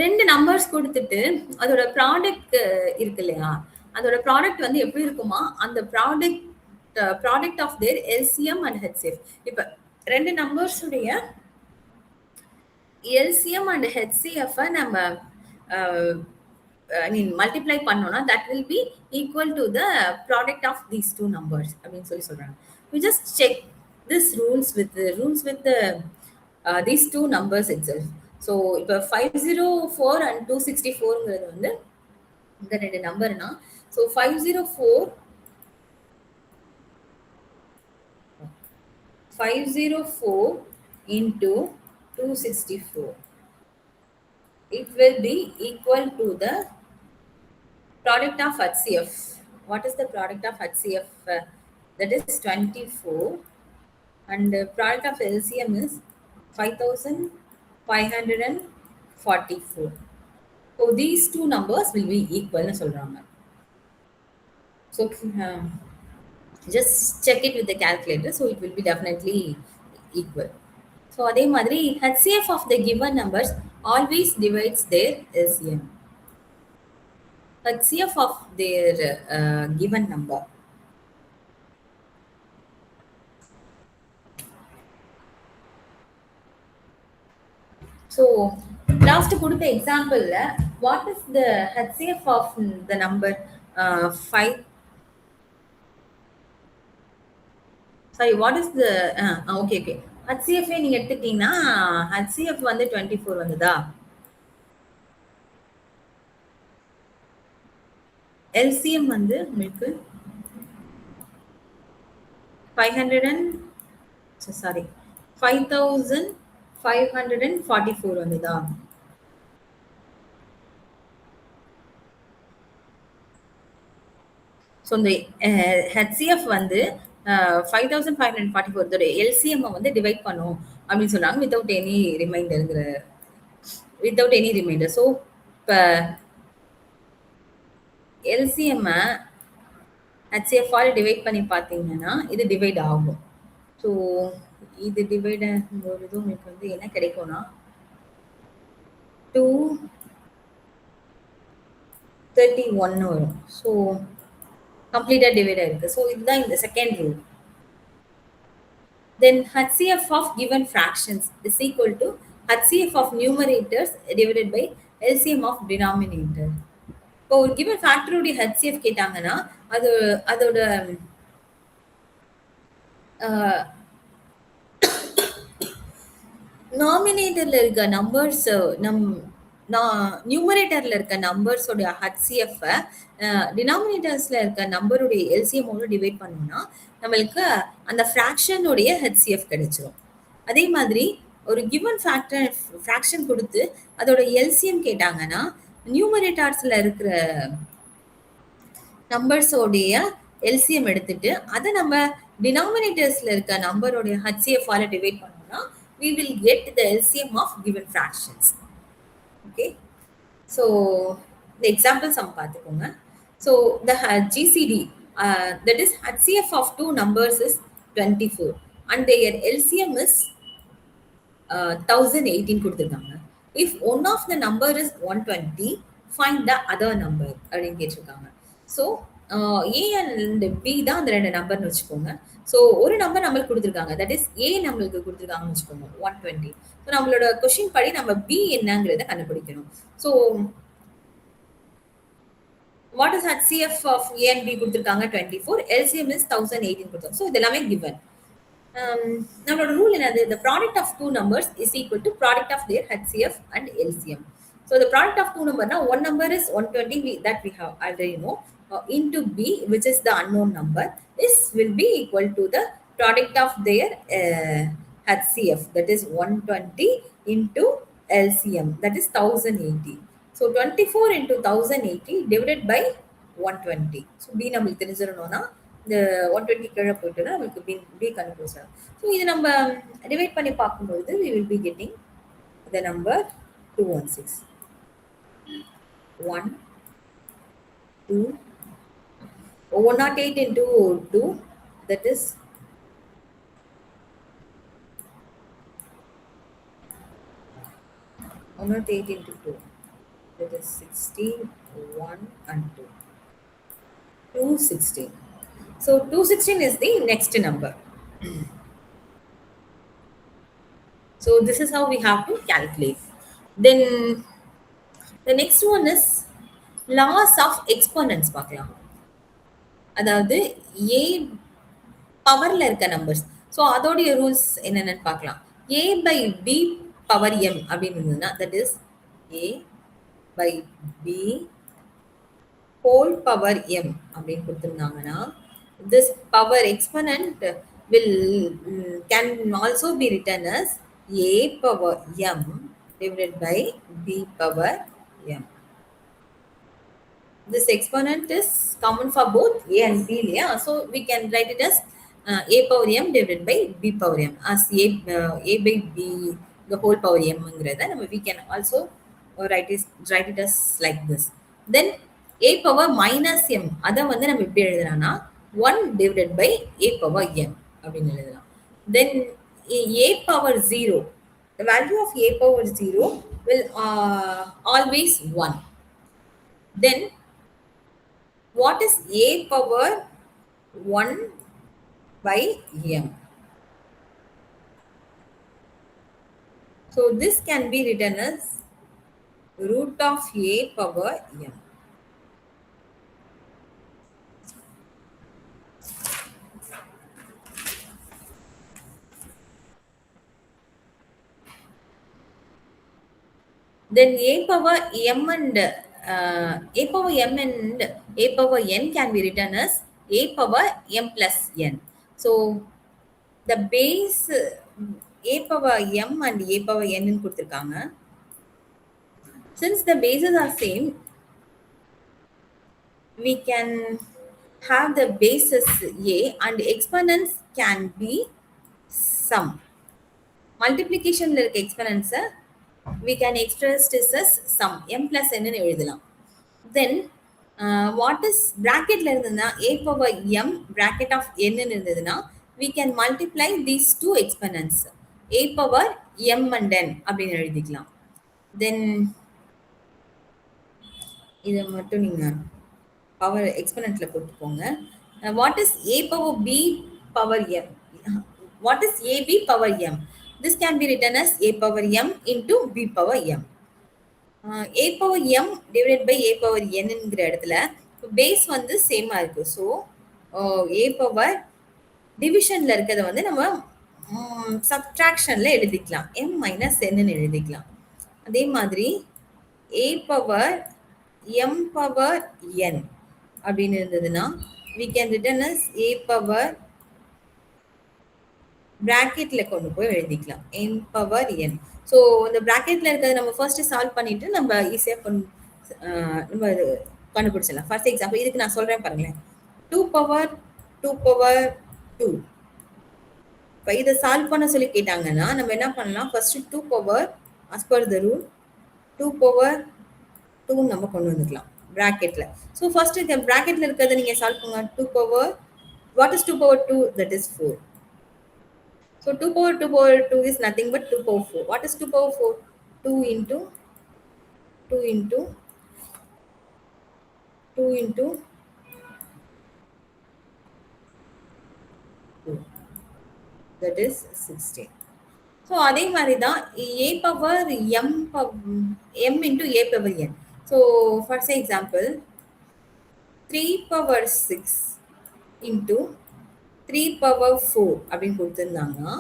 ரெண்டு நம்பர்ஸ் கொடுத்துட்டு அதோட ப்ராடக்ட் இருக்கு இல்லையா, அதோட ப்ராடக்ட் வந்து எப்படி இருக்குமா, அந்த product of their LCM and HCF. இப்போ ரெண்டு நம்பர்ஸுடைய LCM and HCF நம்ம மல்டிப்ளை பண்ணோம்னா that will be equal to the product of these two numbers அப்படின்னு சொல்றாங்க. We just check this rules with the these two numbers itself. So இப்போ 504 and 264ங்கிறது வந்து இந்த ரெண்டு நம்பர்னா, so 504 into 264, it will be equal to the product of HCF. What is the product of HCF? That is 24, and the product of LCM is 5544. So these two numbers will be equal னு சொல்றாங்க. So just check it with the calculator. So it will be definitely equal. So அதே மாதிரி HCF of the given numbers always divides their LCM. HCF of their given number. So last கொடுத்த எக்ஸாம்பிள்ல what is the HCF of the number 5? Sorry, what is the okay. HCF நீங்க எடுத்துட்டீங்கன்னா HCF வந்து 24 வந்ததா, LCM வந்து உங்களுக்கு 5544 வந்ததா. So இந்த HCF வந்து 5544 LCM வந்து டிவைட் பண்ணும் அப்படின்னு சொன்னாங்க வித்தவுட் எனி ரிமைண்டர். ஸோ இப்போ LCM HCF ஆல் டிவைட் பண்ணி பார்த்தீங்கன்னா இது டிவைட் ஆகும். ஸோ இது டிவைட் ஆகும்போது உங்களுக்கு வந்து என்ன கிடைக்கும்னா 231 வரும். ஸோ கம்ப்ளீட்டாக டிவைட் ஆயிருக்கு. ஸோ இதுதான் இந்த second rule. Then HCF of given fractions is equal to HCF of numerators divided by LCM of denominator. இப்போ ஒரு given factor உடைய HCF கேட்டாங்கன்னா அது அதோட நாமினேட்டர்ல இருக்க நம்பர்ஸ் நியூமரேட்டர்ல இருக்க நம்பர்ஸோட ஹச்சிஎஃப் டினாமினேட்டர்ஸ்ல இருக்க நம்பருடைய எல்சிஎம்மோட டிவைட் பண்ணோம்னா நம்மளுக்கு அந்த ஃப்ராக்ஷனுடைய ஹச்சிஎஃப் கிடைச்சிரும். அதே மாதிரி ஒரு கிவன் ஃப்ராக்ஷன் கொடுத்து அதோட எல்சிஎம் கேட்டாங்கன்னா நியூமரேட்டர்ஸ்ல இருக்கிற நம்பர்ஸோடைய எல்சிஎம் எடுத்துட்டு அதை நம்ம டினாமினேட்டர்ஸ்ல இருக்க நம்பருடைய ஹச்சிஎஃப் ஆல டிவைட் பண்ணோம்னா we will get the LCM of given fractions. Okay, so the example sum பார்த்துக்கோங்க. So the GCD that is HCF of two numbers is 24 and their LCM is 1018 கொடுத்துருக்காங்க. If one of the number is 120, find the other number அப்படின்னு கேட்டிருக்காங்க. So A and B தான் அந்த ரெண்டு நம்பர்னு வச்சுக்கோங்க. So ஒரு நம்பர் நம்மளுக்கு கொடுத்துருக்காங்க, தட் இஸ் ஏ நம்மளுக்கு கொடுத்துருக்காங்கன்னு வச்சுக்கோங்க 120. ஸோ நம்மளோட கொஸ்டின் படி நம்ம பி என்னங்கிறத கண்டுபிடிக்கணும். So what is HCF of A and B கொடுத்துருக்காங்க 24, LCM இஸ் 1018 கொடுத்தாங்க. ஸோ இது எல்லாமே கிவன். நம்மளோட ரூல் என்னது? the product of two numbers is equal to product of their HCF and LCM. So the product of two number, now one number is 120 that we have already know, into B, which is the unknown number, this will be equal to the product of their HCF, that is 120 into LCM, that is 1080. So 24 into 1080 divided by 120. So B நம்மளுக்கு தெரிஞ்சிரணும்னா இந்த 120 கீழே போயிட்டுனா நமக்கு B கண்டுபிடிச்சிடலாம். So இது நம்ம divide பண்ணி பார்க்கும்போது we will be getting the number 216. 1, 2, 108 into 2, that is 108 into 2, that is 16, 1 and 2. 216. So 216 is the next number. So this is how we have to calculate. Then the next one is laws of exponents பார்க்கலாம். அதாவது a பவர்ல இருக்க numbers. So அதோடைய rules என்னென்னு பார்க்கலாம். a by b power m அப்படின்னு இருந்ததுன்னா that is a by b whole power m அப்படின்னு கொடுத்துருந்தாங்கன்னா this power exponent will can also be written as a power m divided by b power m. This exponent is common for both a and b, yeah? So we can write it as a power m divided by b power m as a by b the whole power m. We can also write it as like this. Then a power minus m, அதை வந்து நம்ம எப்படி எழுதுறானா 1 divided by a power m அப்படின்னு எழுதலாம். Then a power 0, the value of a power 0 will always 1. Then what is a power 1 by m? So this can be written as root of a power m. Then a power m and a power m and a power n can be written as a power m plus n. So the base a power m and a power n ன்னு கொடுத்திருக்காங்க. Since the bases are same, we can have the bases a and exponents can be sum. Multiplication ல இருக்க exponents we can express this as sum m plus n ன்னு எழுதலாம். Then what is bracket ல இருந்ததுன்னா a power m bracket of n ன்னு இருந்ததுன்னா we can multiply these two exponents a power m and n அப்படின்னு எழுதிக்கலாம். Then இதை மட்டும் நீங்க பவர் எக்ஸ்பனன்ட்ல போட்டுக்கோங்க. What is a power b power m? What is ab power m? This can be written as a power m into b power m. a power m divided by a power n ங்கிற இடத்துல base வந்து சேமா இருக்கு. So a power டிவிஷன்ல இருக்கிறத வந்து நம்ம சப்ட்ராக்ஷன்ல எழுதிக்கலாம், m minus n எழுதிக்கலாம். அதே மாதிரி a power m power n அப்படின்னு இருந்ததுன்னா we can written as a power பிராக்கெட்ல கொண்டு போய் எழுதிக்கலாம் n பவர் n. ஸோ இந்த பிராக்கெட்ல இருக்கிறத நம்ம ஃபர்ஸ்ட் சால்வ் பண்ணிட்டு நம்ம ஈஸியா நம்ம கண்டுபிடிச்சிடலாம். ஃபர்ஸ்ட் எக்ஸாம்பிள் இதுக்கு நான் சொல்றேன் பாருங்களேன். 2 பவர் 2 பவர் 2. இப்போ இதை சால்வ் பண்ண சொல்லி கேட்டாங்கன்னா நம்ம என்ன பண்ணலாம், first 2 power as per the rule 2 power 2 நம்ம கொண்டு வந்துக்கலாம் பிராக்கெட்ல. ஸோ ஃபர்ஸ்ட் இந்த பிராக்கெட்ல இருக்கிறத நீங்க சால்வ் பண்ணுங்க. 2 power watt is 2 power 2? That is 4. So 2 power 2 is nothing but 2 power 4. What is 2 power 4? 2 into 2 into 2 into 2. That is 16. So அதே மாதிரி தான் a power m into a power n. So for say example 3 power 6 into 3 power 4 அப்படின்னு கொடுத்திருந்தாங்கன்னா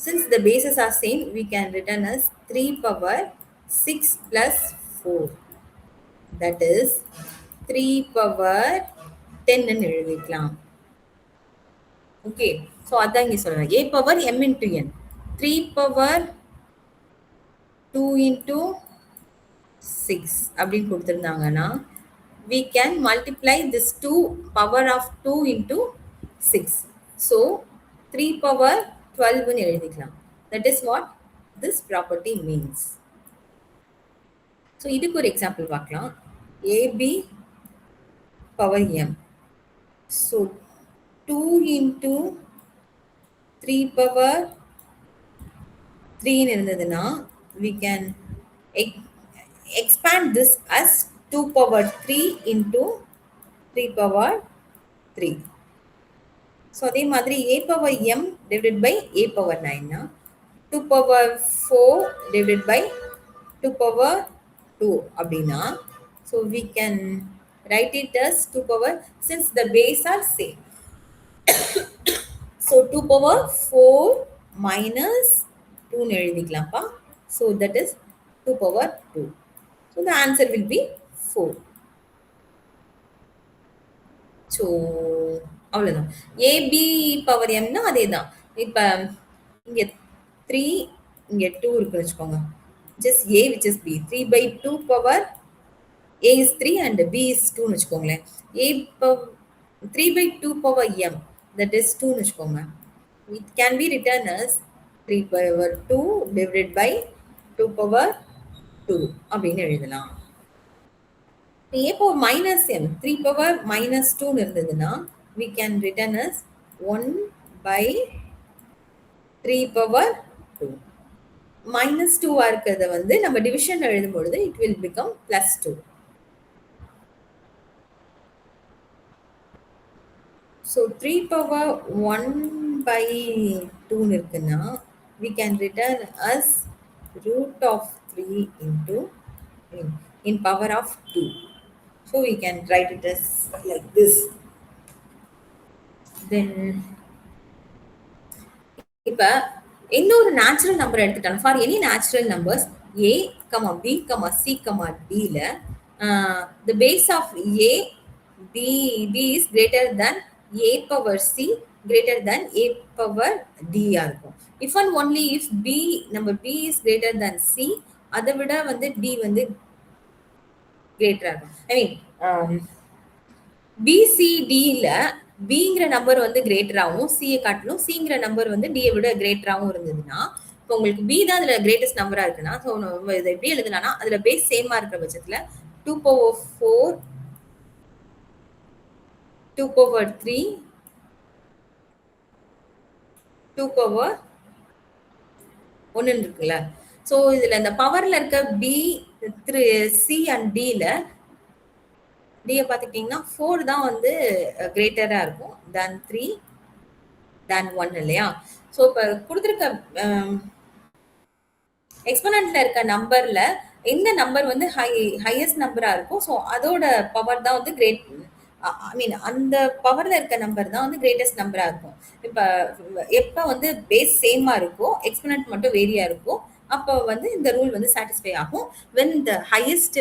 since the bases are same we can written as 3 power 6 plus 4, that is 3 power 10 ன்னு எழுதிக்கலாம். Okay, so அதான் இங்கே சொல்றேன். a power m into n 3 power 2 into 6 அப்படின்னு கொடுத்திருந்தாங்கன்னா we can multiply this 2 power of 2 into 6. So 3 power 12 ன்னு எழுதிக்கலாம். That is what this property means. So இதுக்கு ஒரு எக்ஸாம்பிள் பார்க்கலாம். ab power m. So 2 into 3 power 3 ன்னு இருந்ததுன்னா we can expand this as 2 power 3 into 3 power 3. So அதே மாதிரி a power m divided by a power 9 னா 2 power 4 divided by 2 power 2 அப்படின்னா so we can write it as 2 power since the base are same. So 2 power 4 minus 2 ன்னு எழுதிக்கலாம்ப்பா. So that is 2 power 2. So the answer will be 4. So அவ்வளவுதான். ab power mனா அதே தான். இப்ப இங்க 3 இங்க 2 இருக்குன்னு வச்சுக்கோங்க. just a which is b 3 by 2 power a is 3 and b is 2 ன்னு வச்சுக்கோங்களேன். a 3 by 2 power m that is 2 ன்னு வச்சுக்கோங்க. It can be written as 3 power 2 divided by 2 power 2 அப்படின்னு எழுதலாம். a power minus m 3 power minus 2 இருந்ததுன்னா we can written as 1 by 3 power 2. minus 2 இருக்கிறத வந்து நம்ம டிவிஷன் எழுதும் பொழுது it will become plus 2. So 3 power 1 by 2 இருக்குன்னா we can return as root of 3 into in power of 2. So we can write it as like this. Then இப்ப எந்த ஒரு natural number எடுத்துட்டாலும் for any natural numbers a, b, c, d ல the base of a b is greater than a power c greater than a power d ஆ இருக்கும். if and only if b number b is greater than c அதை விட வந்து d வந்து greater இருக்கும். I mean BCD ல பிங்கிற number வந்து கிரேட்டராகவும் சியை காட்டிலும் சிங்கிற நம்பர் வந்து டியை விட கிரேட்டராகவும் இருந்ததுன்னா இப்போ உங்களுக்கு பி தான் அதுல கிரேட்டஸ்ட் நம்பரா இருக்குன்னா ஸோ இதை எப்படி எழுதலாம்னா அதுல பேஸ் சேமா இருக்கிற பட்சத்துல 2 power 4 2 power 3 2 பவர் 1 இருக்குல்ல. ஸோ இதுல இந்த பவர்ல இருக்க பி, சி அண்ட் டில டிய பார்த்துக்கிட்டிங்கன்னா 4 தான் வந்து கிரேட்டரா இருக்கும் than 3 than 1 இல்லையா? ஸோ இப்போ கொடுத்துருக்க எக்ஸ்போனன்ட்ல இருக்க நம்பர்ல எந்த நம்பர் வந்து ஹையஸ்ட் நம்பரா இருக்கும், ஸோ அதோட பவர் தான் வந்து கிரேட் ஐ மீன் அந்த பவர்ல இருக்க நம்பர் தான் வந்து கிரேட்டஸ்ட் நம்பரா இருக்கும். இப்போ எப்போ வந்து பேஸ் சேமா இருக்கோ எக்ஸ்போனன்ட் மட்டும் வேரியா இருக்கும், அப்போ வந்து இந்த ரூல் வந்து சாட்டிஸ்ஃபை ஆகும். when the highest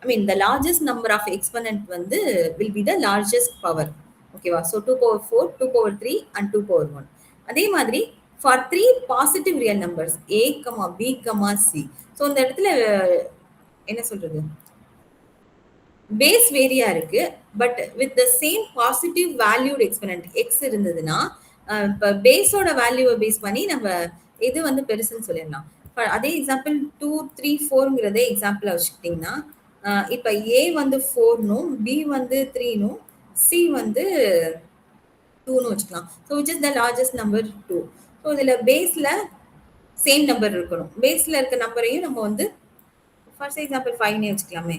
I mean the largest number of exponent வந்து will be the largest power. ஓகேவா? So 2 power 4, 2 power 3 and 2 power 1. அதே மாதிரி for 3 positive real numbers a, b, c. So இந்த இடத்துல என்ன சொல்றது, பேஸ் வேரியா இருக்கு, but with the same positive valued exponent x இருந்ததுன்னா இப்போ பேஸோட வேல்யூவை பேஸ் பண்ணி நம்ம எது வந்து பெருசுன்னு சொல்லிடலாம். அதே எக்ஸாம்பிள் 2, 3, 4ங்கிறதே எக்ஸாம்பிள் வச்சுக்கிட்டிங்கன்னா இப்போ ஏ வந்து 4னும் பி வந்து 3னும் சி வந்து 2ன்னு வச்சுக்கலாம். So which is the largest number 2. So இதில் பேஸில் சேம் நம்பர் இருக்கணும். பேஸில் இருக்க நம்பரையும் நம்ம வந்து ஃபார் எக்ஸாம்பிள் 5னே வச்சுக்கலாமே.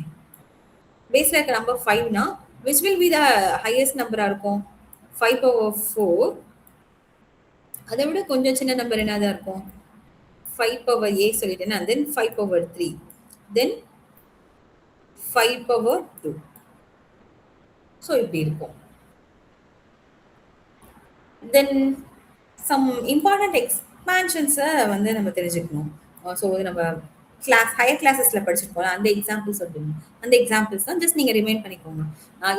பேஸ்ல இருக்க number 5னா which will be the highest நம்பரா இருக்கும்? 5 power 4. அதை விட கொஞ்சம் சின்ன நம்பர் என்னதான் இருக்கும்? 5 power a சொல்லிட்டேன்னா then 5 power 3 then 5 power 2. So இப்படி இருக்கும். then some important expansions-அ வந்து நம்ம தெரிஞ்சுக்கணும். ஸோ நம்ம ஹையர் கிளாஸஸ்ல படிச்சிருக்கோம், அந்த எக்ஸாம்பிள்ஸ் சொல்லுங்க. அந்த எக்ஸாம்பிள்ஸ் தான் ஜஸ்ட் நீங்க ரிமைண்ட் பண்ணிக்கோங்க.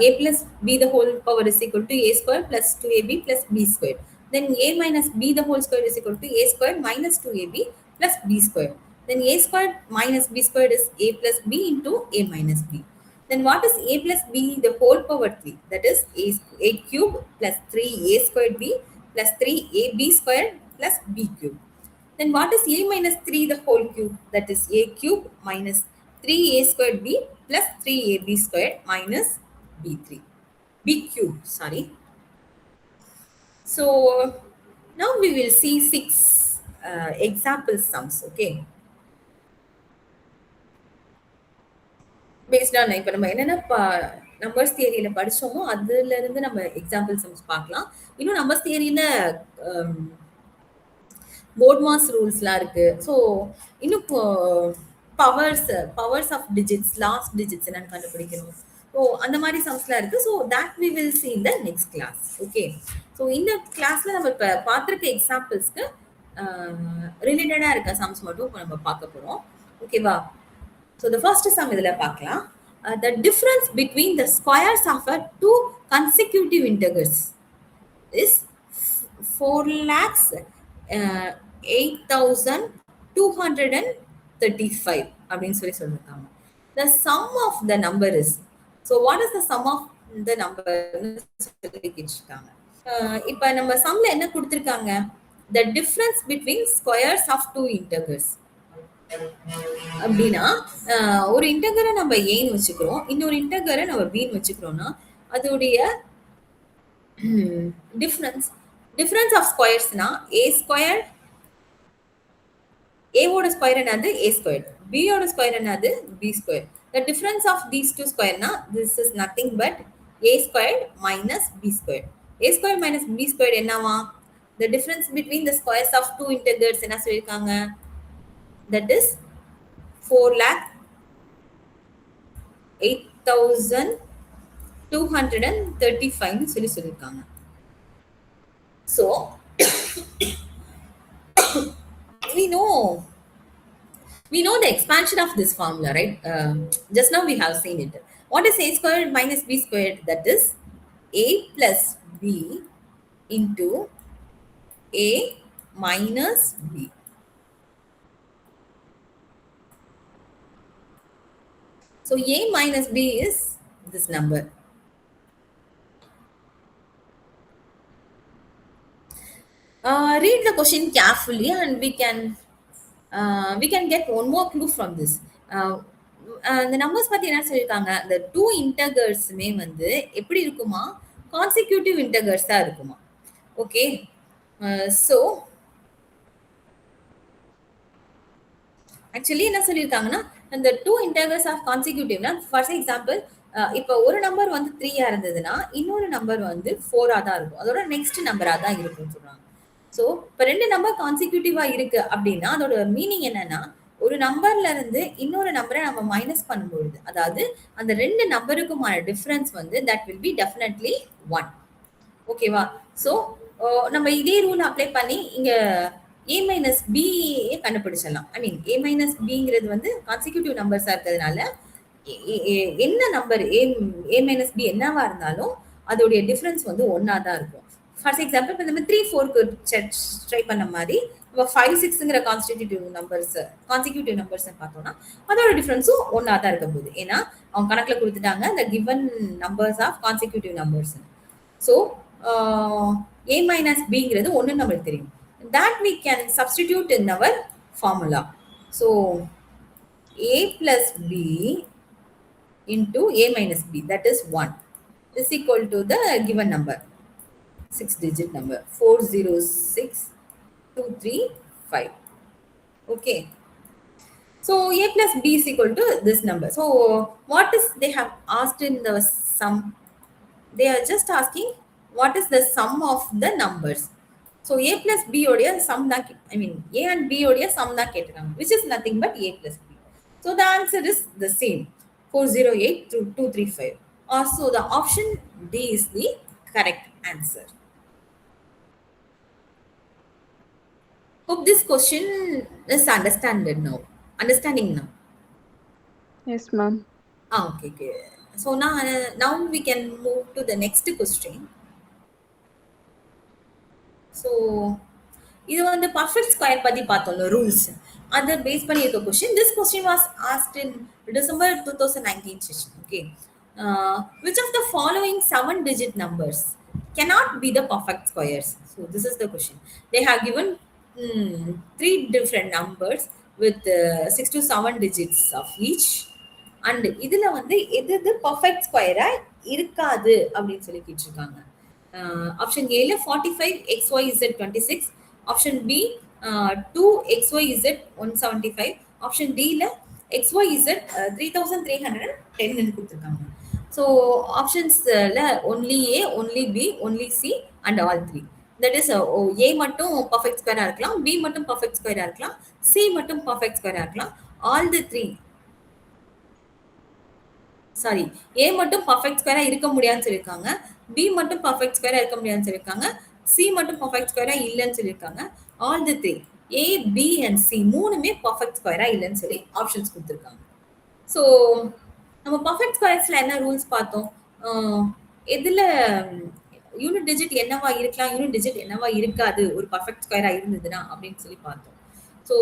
a plus b the whole power is equal to a square plus 2ab plus b square. Then a minus b the whole square is equal to a square minus 2ab plus b square. Then a square minus b square is a plus b into a minus b. Then what is a plus b the whole power 3? That is a cube plus 3a squared b plus 3ab squared plus b cube. Then what is a minus 3 the whole cube? That is a cube minus 3a squared b plus 3ab squared minus b3. b cube, sorry. So now we will see 6 example sums, okay? Based on இப்போ நம்ம என்னென்ன numbers தியரியில படிச்சோமோ அதுல இருந்து நம்ம example sums பார்க்கலாம். இன்னும் numbers தியரியில BODMAS ரூல்ஸ்லாம் இருக்கு. ஸோ இன்னும் powers of digits, last digits என்னன்னு கண்டுபிடிக்கணும். ஸோ அந்த மாதிரி சம்ஸ்லாம் இருக்கு. So that we will see in the next class. Okay, so இந்த கிளாஸ்ல நம்ம இப்போ பார்த்துருக்க எக்ஸாம்பிள்ஸ்க்கு ரிலேட்டடா இருக்க சம்ஸ் மட்டும் இப்போ நம்ம பார்க்க போறோம். ஓகேவா? ஸோ த ஃபர்ஸ்ட் சம் இதுல பார்க்கலாம். The difference between the squares of a two consecutive integers is 4,08,235 அப்படின்னு சொல்லியிருக்காங்க. The sum of the number is, so what is the sum of the number சொல்லி கேட்டிருக்காங்க. இப்போ நம்ம சம்ல என்ன கொடுத்திருக்காங்க? The difference between squares of two integers அப்படின்னா ஒரு இன்டகரை நம்ம ஏன்னு வச்சுக்கிறோம், இன்னொரு இன்டகரை நம்ம பின்னு வச்சுக்கிறோம்னா அதோடைய டிஃபரன்ஸ் ஆஃப் ஸ்கொயர்ஸ்னா ஏ ஸ்கொயர், ஏவோட ஸ்கொயர் என்னது ஏ ஸ்கொயர், பியோட ஸ்கொயர் என்னது b square. The difference of these two ஸ்கொயர்னா this is nothing but a square minus b square. A square minus b square என்னவா? The difference between the squares of two integers என்ன சொல்லியிருக்காங்க? That is 4,08,235 சொல்லியிருக்காங்க. So we know the expansion of this formula, right? Just now we have seen it. What is a squared minus b squared? That is a plus b into a minus b. So a minus b is this number. Read the question carefully and we can get one more clue from this. The numbers பத்தி என்ன சொல்லிருக்காங்க? The two integersமே வந்து எப்படி இருக்குமா? Consecutive integers தான் இருக்குமா. Okay. So actually என்ன சொல்லியிருக்காங்கன்னா அந்த டூ இன்டர்வல்ஸ் ஆஃப் கான்சிக்யூட்டிவ்னா ஃபார் எக்ஸாம்பிள் இப்போ ஒரு நம்பர் வந்து 3 இருந்ததுன்னா இன்னொரு நம்பர் வந்து 4 தான் இருக்கும். அதோட நெக்ஸ்ட் நம்பரா தான் இருக்கும்னு சொல்றாங்க. ஸோ இப்போ ரெண்டு நம்பர் கான்சிக்யூட்டிவா இருக்கு அப்படின்னா அதோட மீனிங் என்னன்னா ஒரு நம்பர்ல இருந்து இன்னொரு நம்பரை நம்ம மைனஸ் பண்ணும்பொழுது அதாவது அந்த ரெண்டு நம்பருக்குமான டிஃபரன்ஸ் வந்து தட் வில் பி டெஃபினெட்லி 1. ஓகேவா? ஸோ நம்ம இதே ரூல் அப்ளை பண்ணி இங்க ஏ மைனஸ் பி கண்டுபிடிச்சிடலாம். ஐ மீன் ஏ மைனஸ் பிங்கிறது வந்து கான்சிக்யூட்டிவ் நம்பர்ஸா இருக்கிறதுனால என்ன நம்பர் ஏ மைனஸ் பி என்னவா இருந்தாலும் அதோடைய டிஃபரன்ஸ் வந்து ஒன்னா தான் இருக்கும். ஃபார் எக்ஸாம்பிள் இப்போ நம்ம 3 4க்கு ட்ரை பண்ண மாதிரி நம்ம 5 6ங்கிற கான்சிக்யூட்டிவ் நம்பர்ஸ் பார்த்தோம்னா அதோட டிஃபரன்ஸும் ஒன்னா தான் இருக்க போகுது. ஏன்னா அவங்க கணக்குல கொடுத்துட்டாங்க the given numbers of consecutive numbers. So a minus bங்கிறது ஒன்று நம்மளுக்கு தெரியும். that we can substitute in our formula. So a plus b into a minus b, that is 1, is equal to the given number, 6-digit number 406235. Okay. So a plus b is equal to this number. So what is they have asked in the sum? They are just asking what is the sum of the numbers. So a plus b odia sum da, I mean a and b odia sum da ketiranga, which is nothing but a plus b. So the answer is the same, 408 to 235. Also the option D is the correct answer. Hope this question is understanding now. Yes, ma'am. Okay. So now we can move to the next question. So இது வந்து perfect square பத்தி பார்த்தோம்ல rules, அதை base பண்ணி இருக்க question. This question was asked in December 2019 session. Okay. Which of the following 7-digit numbers cannot be the perfect squares? So this is the question. They have given 3 different numbers with 6 to 7 digits of each. And இதுல வந்து எது perfect ஸ்கொயரா இருக்காது அப்படின்னு சொல்லி கேட்டிருக்காங்க. Option ஏல 45 XYZ 26, option b 2 XYZ 175, option டில XYZ 3310 கொடுத்துருக்காங்க. ஸோ ஆப்ஷன்ஸ்ல only a, only b, only c and all three. That is a மட்டும் பர்ஃபெக்ட் ஸ்கொயரா இருக்கலாம், பி மட்டும் பர்ஃபெக்ட் ஸ்கொயரா இருக்கலாம், சி மட்டும் பர்ஃபெக்ட் ஸ்கொயரா இருக்கலாம், ஆல் தி த்ரீ சாரி ஏ மட்டும் பர்ஃபெக்ட் ஸ்கொயரா இருக்க முடியாதுன்னு சொல்லியிருக்காங்க, பி மட்டும் பர்ஃபெக்ட் ஸ்கொயரா இருக்க முடியாதுன்னு சொல்லியிருக்காங்க, சி மட்டும் பர்ஃபெக்ட் ஸ்கொயரா இல்லைன்னு சொல்லியிருக்காங்க, all the three A B and C மூணுமே பர்ஃபெக்ட் ஸ்கொயரா இல்லைன்னு சொல்லி ஆப்ஷன்ஸ் கொடுத்துருக்காங்க. ஸோ நம்ம பர்ஃபெக்ட் ஸ்கொயர்ஸ்ல என்ன ரூல்ஸ் பார்த்தோம், எதுல யூனிட் டிஜிட் என்னவா இருக்கலாம், யூனிட் டிஜிட் என்னவா இருக்காது ஒரு பர்ஃபெக்ட் ஸ்கொயரா இருந்ததுன்னா அப்படின்னு சொல்லி பார்த்தோம். ஸோ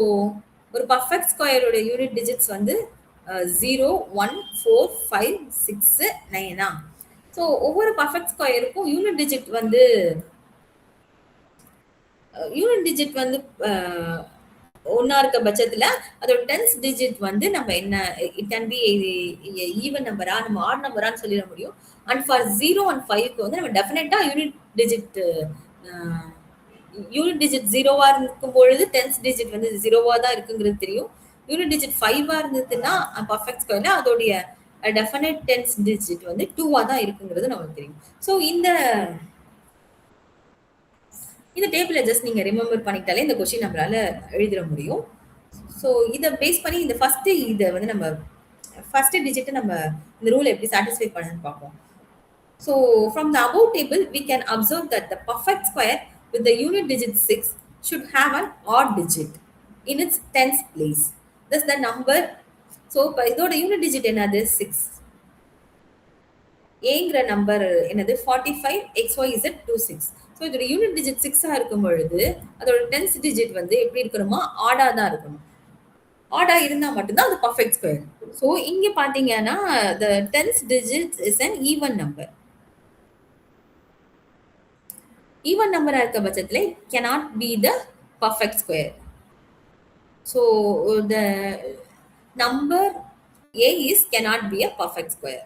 ஒரு பர்ஃபெக்ட் ஸ்கொயரோட யூனிட் டிஜிட்ஸ் வந்து 0 1 4 5 6 9. ஸோ ஒவ்வொரு பர்ஃபெக்ட் ஸ்கொயருக்கும் யூனிட் டிஜிட் வந்து ஒன்னா இருக்க பட்சத்துல அதோட 10th டிஜிட் வந்து நம்ம என்ன இட் கேன் பி ஈவன் நம்பரா நம்ம ஆட் நம்பரான்னு சொல்லிட முடியும். அண்ட் ஃபார் 0 and 5க்கு வந்து நம்ம டெஃபினட்டா யூனிட் டிஜிட் 0வா இருக்கும் பொழுது 10th டிஜிட் வந்து 0வா தான் இருக்குங்கிறது தெரியும். யூனிட் டிஜிட் 5வா இருந்ததுன்னா பர்ஃபெக்ட் ஸ்கொயர்ல அதோடைய டெஃபினட் 10th டிஜிட் வந்து 2வா தான் இருக்குங்கிறது நமக்கு தெரியும். ஸோ இந்த டேபிள ஜஸ்ட் நீங்க ரிமெம்பர் பண்ணிட்டாலே இந்த கொஸ்டின் நம்மளால எழுதிட முடியும். ஸோ இதை பேஸ் பண்ணி இந்த இதை வந்து நம்ம ஃபர்ஸ்ட் டிஜிட்டை நம்ம இந்த ரூல் எப்படி சாட்டிஸ்ஃபை பண்ணணும்னு பார்ப்போம். So from the above table we can observe that the perfect square with the unit digit 6 should have an odd digit in its 10th place. Thus the number, so இதோட unit digit என்னது 6, ஏங்கிற number என்னது 45 XYZ 26. So இதோட unit digit 6ஆ இருக்கும் பொழுது அதோட 10th digit வந்து எப்படி இருக்கணுமா ஆடா தான் இருக்கணும். ஆடா இருந்தா மட்டும்தான் அது பர்ஃபெக்ட் ஸ்கொயர். ஸோ இங்க பாத்தீங்கன்னா the 10th digit is an even number. Even நம்பரா இருக்க பட்சத்துல cannot be the perfect square. So the number A is cannot be a perfect square.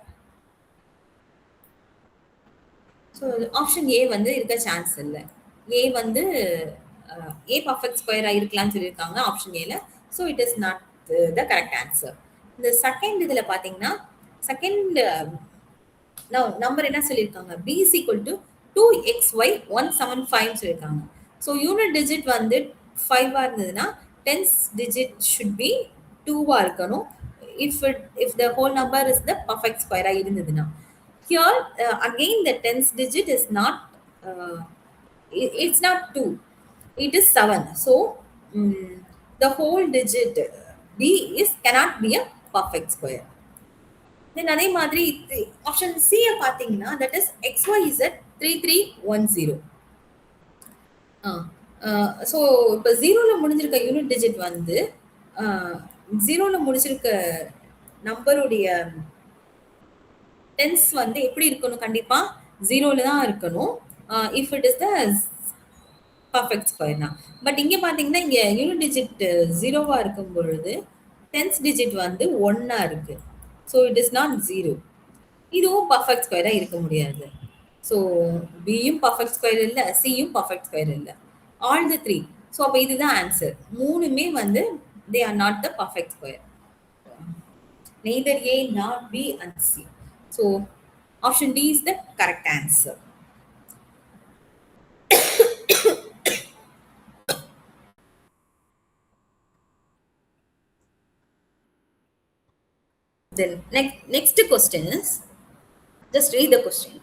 So option A வந்து இருக்க சான்ஸ் இல்லை. ஏ வந்து ஏ பர்ஃபெக்ட் ஸ்கொயரா இருக்கலாம்னு சொல்லியிருக்காங்க ஆப்ஷன் ஏல. So it is not the correct answer. இந்த செகண்ட் இதுல பாத்தீங்கன்னா செகண்ட் நம்பர் என்ன சொல்லியிருக்காங்க, b is equal to 2xy 175 சொல்லியிருக்காங்க. ஸோ யூனிட் டிஜிட் வந்து 5 இருந்ததுன்னா டென்ஸ் டிஜிட் ஷுட் பி 2 இருக்கணும். if the whole number is the perfect square இருந்ததுன்னா. Here again the tens digit is not it's not 2, it is 7. So the whole digit b is cannot be a perfect square. தென் அதே மாதிரி option C பாத்தீங்கன்னா that is XYZ 3310. So இப்போ ஜீரோல முடிஞ்சிருக்க unit digit வந்து ஜீரோல முடிச்சிருக்க நம்பருடைய tense வந்து எப்படி இருக்கணும், கண்டிப்பா ஜீரோல தான் இருக்கணும் if it is the perfect ஸ்கொயர்னா. பட் இங்க பாத்தீங்கன்னா இங்க யூனிட் டிஜிட் ஜீரோவா இருக்கும் பொழுது டென்ஸ் டிஜிட் வந்து 1 இருக்கு. So it is not zero. இதுவும் பர்ஃபெக்ட் ஸ்கொயரா இருக்க முடியாது. ஸோ பியும் பர்ஃபெக்ட் ஸ்கொயர் இல்லை, சியும் பர்ஃபெக்ட் ஸ்கொயர் இல்லை, ஆல் த த்ரீ. ஸோ அப்போ இதுதான் ஆன்சர். மூணுமே வந்து they are not the perfect square. Neither A not B and C. So option D is the correct answer. Then next question is, just read the question.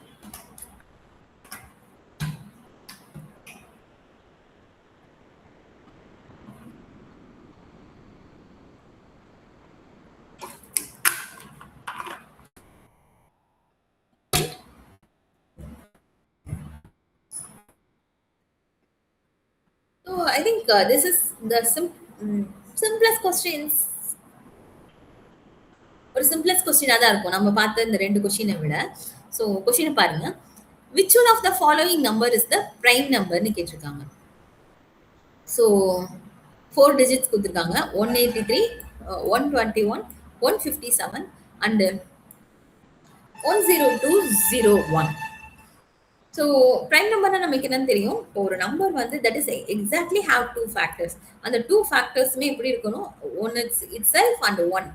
So I think this is the simplest questions. ஒரு simplest கொஸ்டினா தான் இருக்கும் நம்ம பார்த்த இந்த ரெண்டு கொஸ்டினை விட. So கொஸ்டினை பாருங்க. Which one of the following number is the prime நம்பர்னு கேட்டிருக்காங்க. ஸோ 4 டிஜிட்ஸ் கொடுத்துருக்காங்க. 183, 121, 157 அண்ட் 10201. ஸோ பிரைம் நம்பர்னா நமக்கு என்னன்னு தெரியும். இப்போ ஒரு நம்பர் வந்து that is exactly have 2 factors. அந்த 2 ஃபேக்டர்ஸுமே எப்படி இருக்கணும், one it's self and 1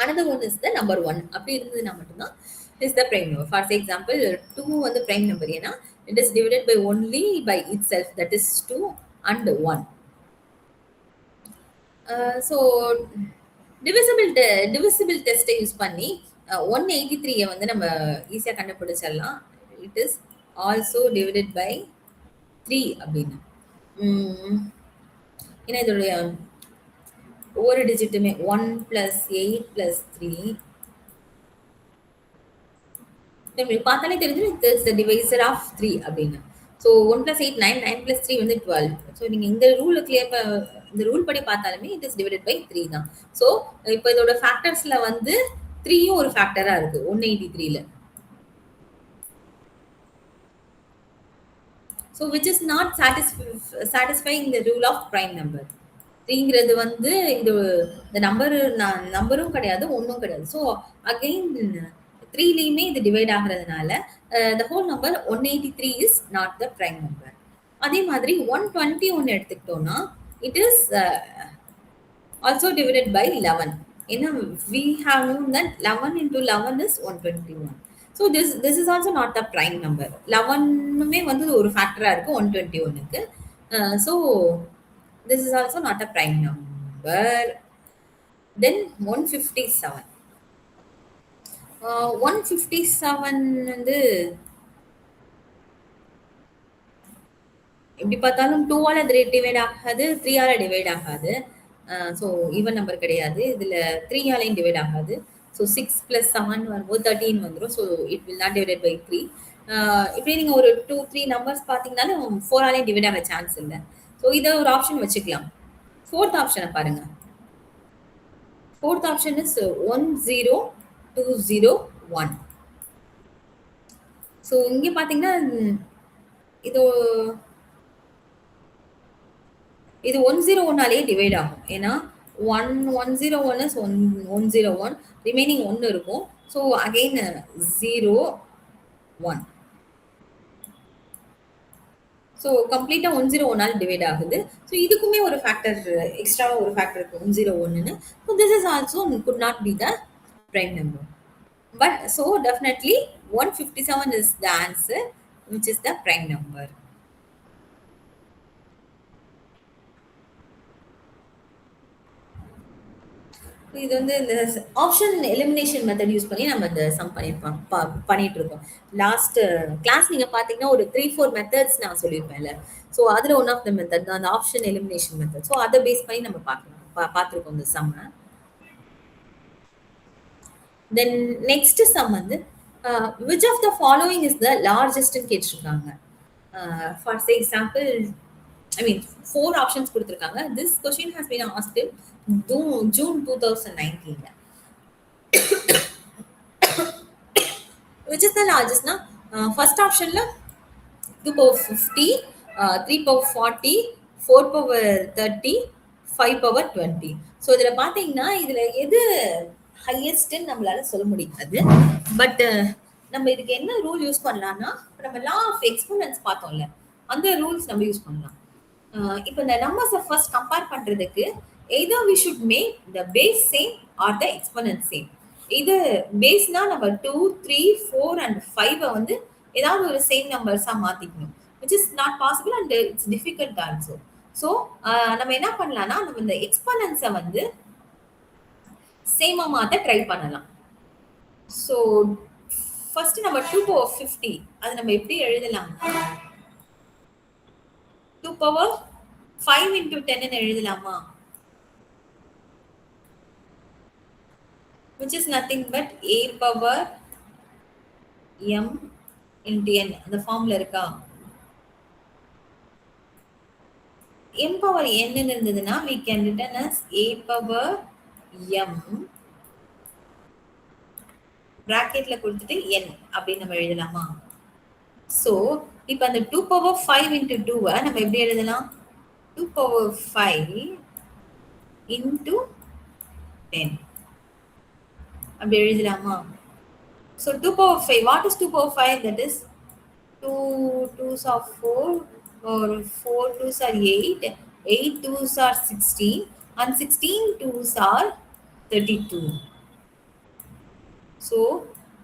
another one is the number 1. அப்படி இருந்ததுன்னா மட்டும்தான் is the prime number. For example 2 வந்து prime number ஏன்னா it is divided by only by itself, that is 2 and 1. So divisible test use பண்ணி 183 வந்து நம்ம ஈஸியா கண்டுபிடிச்சிடலாம். it is also divided by 3 அப்படின்னு. ஏன்னா இதோடைய ஒவ்வொரு டிஜிட்டுமே 1 + 8 + 3 உங்களுக்கு பார்த்தாலே தெரிஞ்சிடும் it is the divisor of 3 அப்படின்னு. ஸோ 1 + 8 9, 9 + 3 வந்து 12. ஸோ நீங்க இந்த ரூல் படி பார்த்தாலுமே it is divided by 3 தான். ஸோ இப்போ இதோட ஃபேக்டர்ஸ்ல வந்து 3யும் ஒரு ஃபேக்டரா இருக்கு 183ல. So which is not satisfying the rule of prime number. 3ங்கிறது வந்து இந்த நம்பரும் கிடையாது, ஒன்றும் கிடையாது. ஸோ அகெயின் 3லயுமே இது divide ஆகுறதுனால the whole number 183 is not the prime number. அதே மாதிரி 121 எடுத்துக்கிட்டோம்னா it is also divided by 11. ஏன்னா we have known that 11 into 11 is 121. So this is also not the prime number. 11மே வந்து ஒரு ஃபேக்டரா இருக்கு 121க்கு. So this is also not a prime number. Then 157. 157 வந்து எப்படி பார்த்தாலும் 2ஆல டிவைட் ஆகாது, 3ஆல டிவைட் ஆகாது. ஸோ ஈவன் நம்பர் கிடையாது. இதுல 3ஆலையும் டிவைட் ஆகாது. ஸோ 6 + 7 வரும்போது 13 வந்துடும். So it will not divided by 3. இப்படி நீங்க ஒரு 2, 3 நம்பர்ஸ் பார்த்தீங்கன்னாலும் 4ஆலையும் டிவைட் ஆக சான்ஸ் இல்லை. ஸோ இதை ஒரு ஆப்ஷன் வச்சுக்கலாம். ஃபோர்த் ஆப்ஷனை பாருங்க. Fourth option is 10201. ஸோ இங்க பாத்தீங்கன்னா இது 101ஆலேயே டிவைட் ஆகும். ஏன்னா 101 இஸ் 101, ரிமைனிங் 1 இருக்கும். So again 0 1. ஸோ கம்ப்ளீட்டாக 101 டிவைட் ஆகுது. ஸோ இதுக்குமே ஒரு ஃபேக்டர் எக்ஸ்ட்ராவா ஒரு ஃபேக்டர் இருக்கு 101ன்னு. So this is also could not be the prime number. But so definitely 157 is the answer, which is the prime number. இது வந்து இந்த ஆப்ஷன் எலிமினேஷன் மெத்தட் யூஸ் பண்ணி நம்ம இந்த சம் பண்ணிட்டு இருக்கோம். லாஸ்ட் கிளாஸ் நீங்க பாத்தீங்கன்னா ஒரு 3-4 மெத்தட்ஸ் நான் சொல்லியிருப்பேன்ல. ஸோ அதுல ஒன் ஆஃப் த மெத்தட் தான் அந்த ஆப்ஷன் எலிமினேஷன் மெத்தட். ஸோ அதை பேஸ் பண்ணி நம்ம பார்த்துருக்கோம் இந்த சம்ம. தென் நெக்ஸ்ட் சம் வந்து which of the following is the largest ன்னு கேட்டிருக்காங்க. For example, I mean 4 options கொடுத்திருக்காங்க. This question has been asked in June 2019. Which is the largest na? First option la 2 power 50, 3 power 40, 4 power 30, 5 power 20. So இதில் பார்த்தீங்கன்னா இதில் எது ஹையஸ்ட்ன்னு நம்மளால சொல்ல முடியாது. பட் நம்ம இதுக்கு என்ன ரூல் யூஸ் பண்ணலாம்னா நம்ம லா ஆஃப் எக்ஸ்போனன்ஸ் பார்த்தோம்ல அந்த ரூல்ஸ் நம்ம யூஸ் பண்ணலாம். இப்போ இந்த நம்பர்ஸை ஃபர்ஸ்ட் கம்பேர் பண்ணுறதுக்கு either we should make the base same or the exponent same. இது பேஸ்னா நம்ம 2, 3, 4 அண்ட் 5 வந்து ஏதாவது ஒரு சேம் நம்பர்ஸா மாத்திக்கணும், which is not possible and it's difficult also. So நம்ம என்ன பண்ணலாம்னா நம்ம இந்த எக்ஸ்போனன்ஸை வந்து சேமா மாத்த ட்ரை பண்ணலாம். ஸோ ஃபர்ஸ்ட் நம்ம 2 power 50 அது நம்ம எப்படி எழுதலாம்? 2 power 5 into 10 ன்னு எழுதலாமா? Which is nothing but a power m into n. அந்த ஃபார்ம்ல இருக்கா? m power n ன்னு இருந்ததுன்னா we can written as a power m பிராக்கெட்ல கொடுத்துட்டு n அப்படின்னு நம்ம எழுதலாமா? சோ இப்போ அந்த 2 power 5 into 2 நம்ம எப்படி எழுதலாம்? 2 power 5 into 10 அப்படி எழுதலாமா? So 2 power 5, what is 2 power 5? That is 2 2s are 4 or 4 2s are 8, 8 2s are 16 and 16 2s are 32. So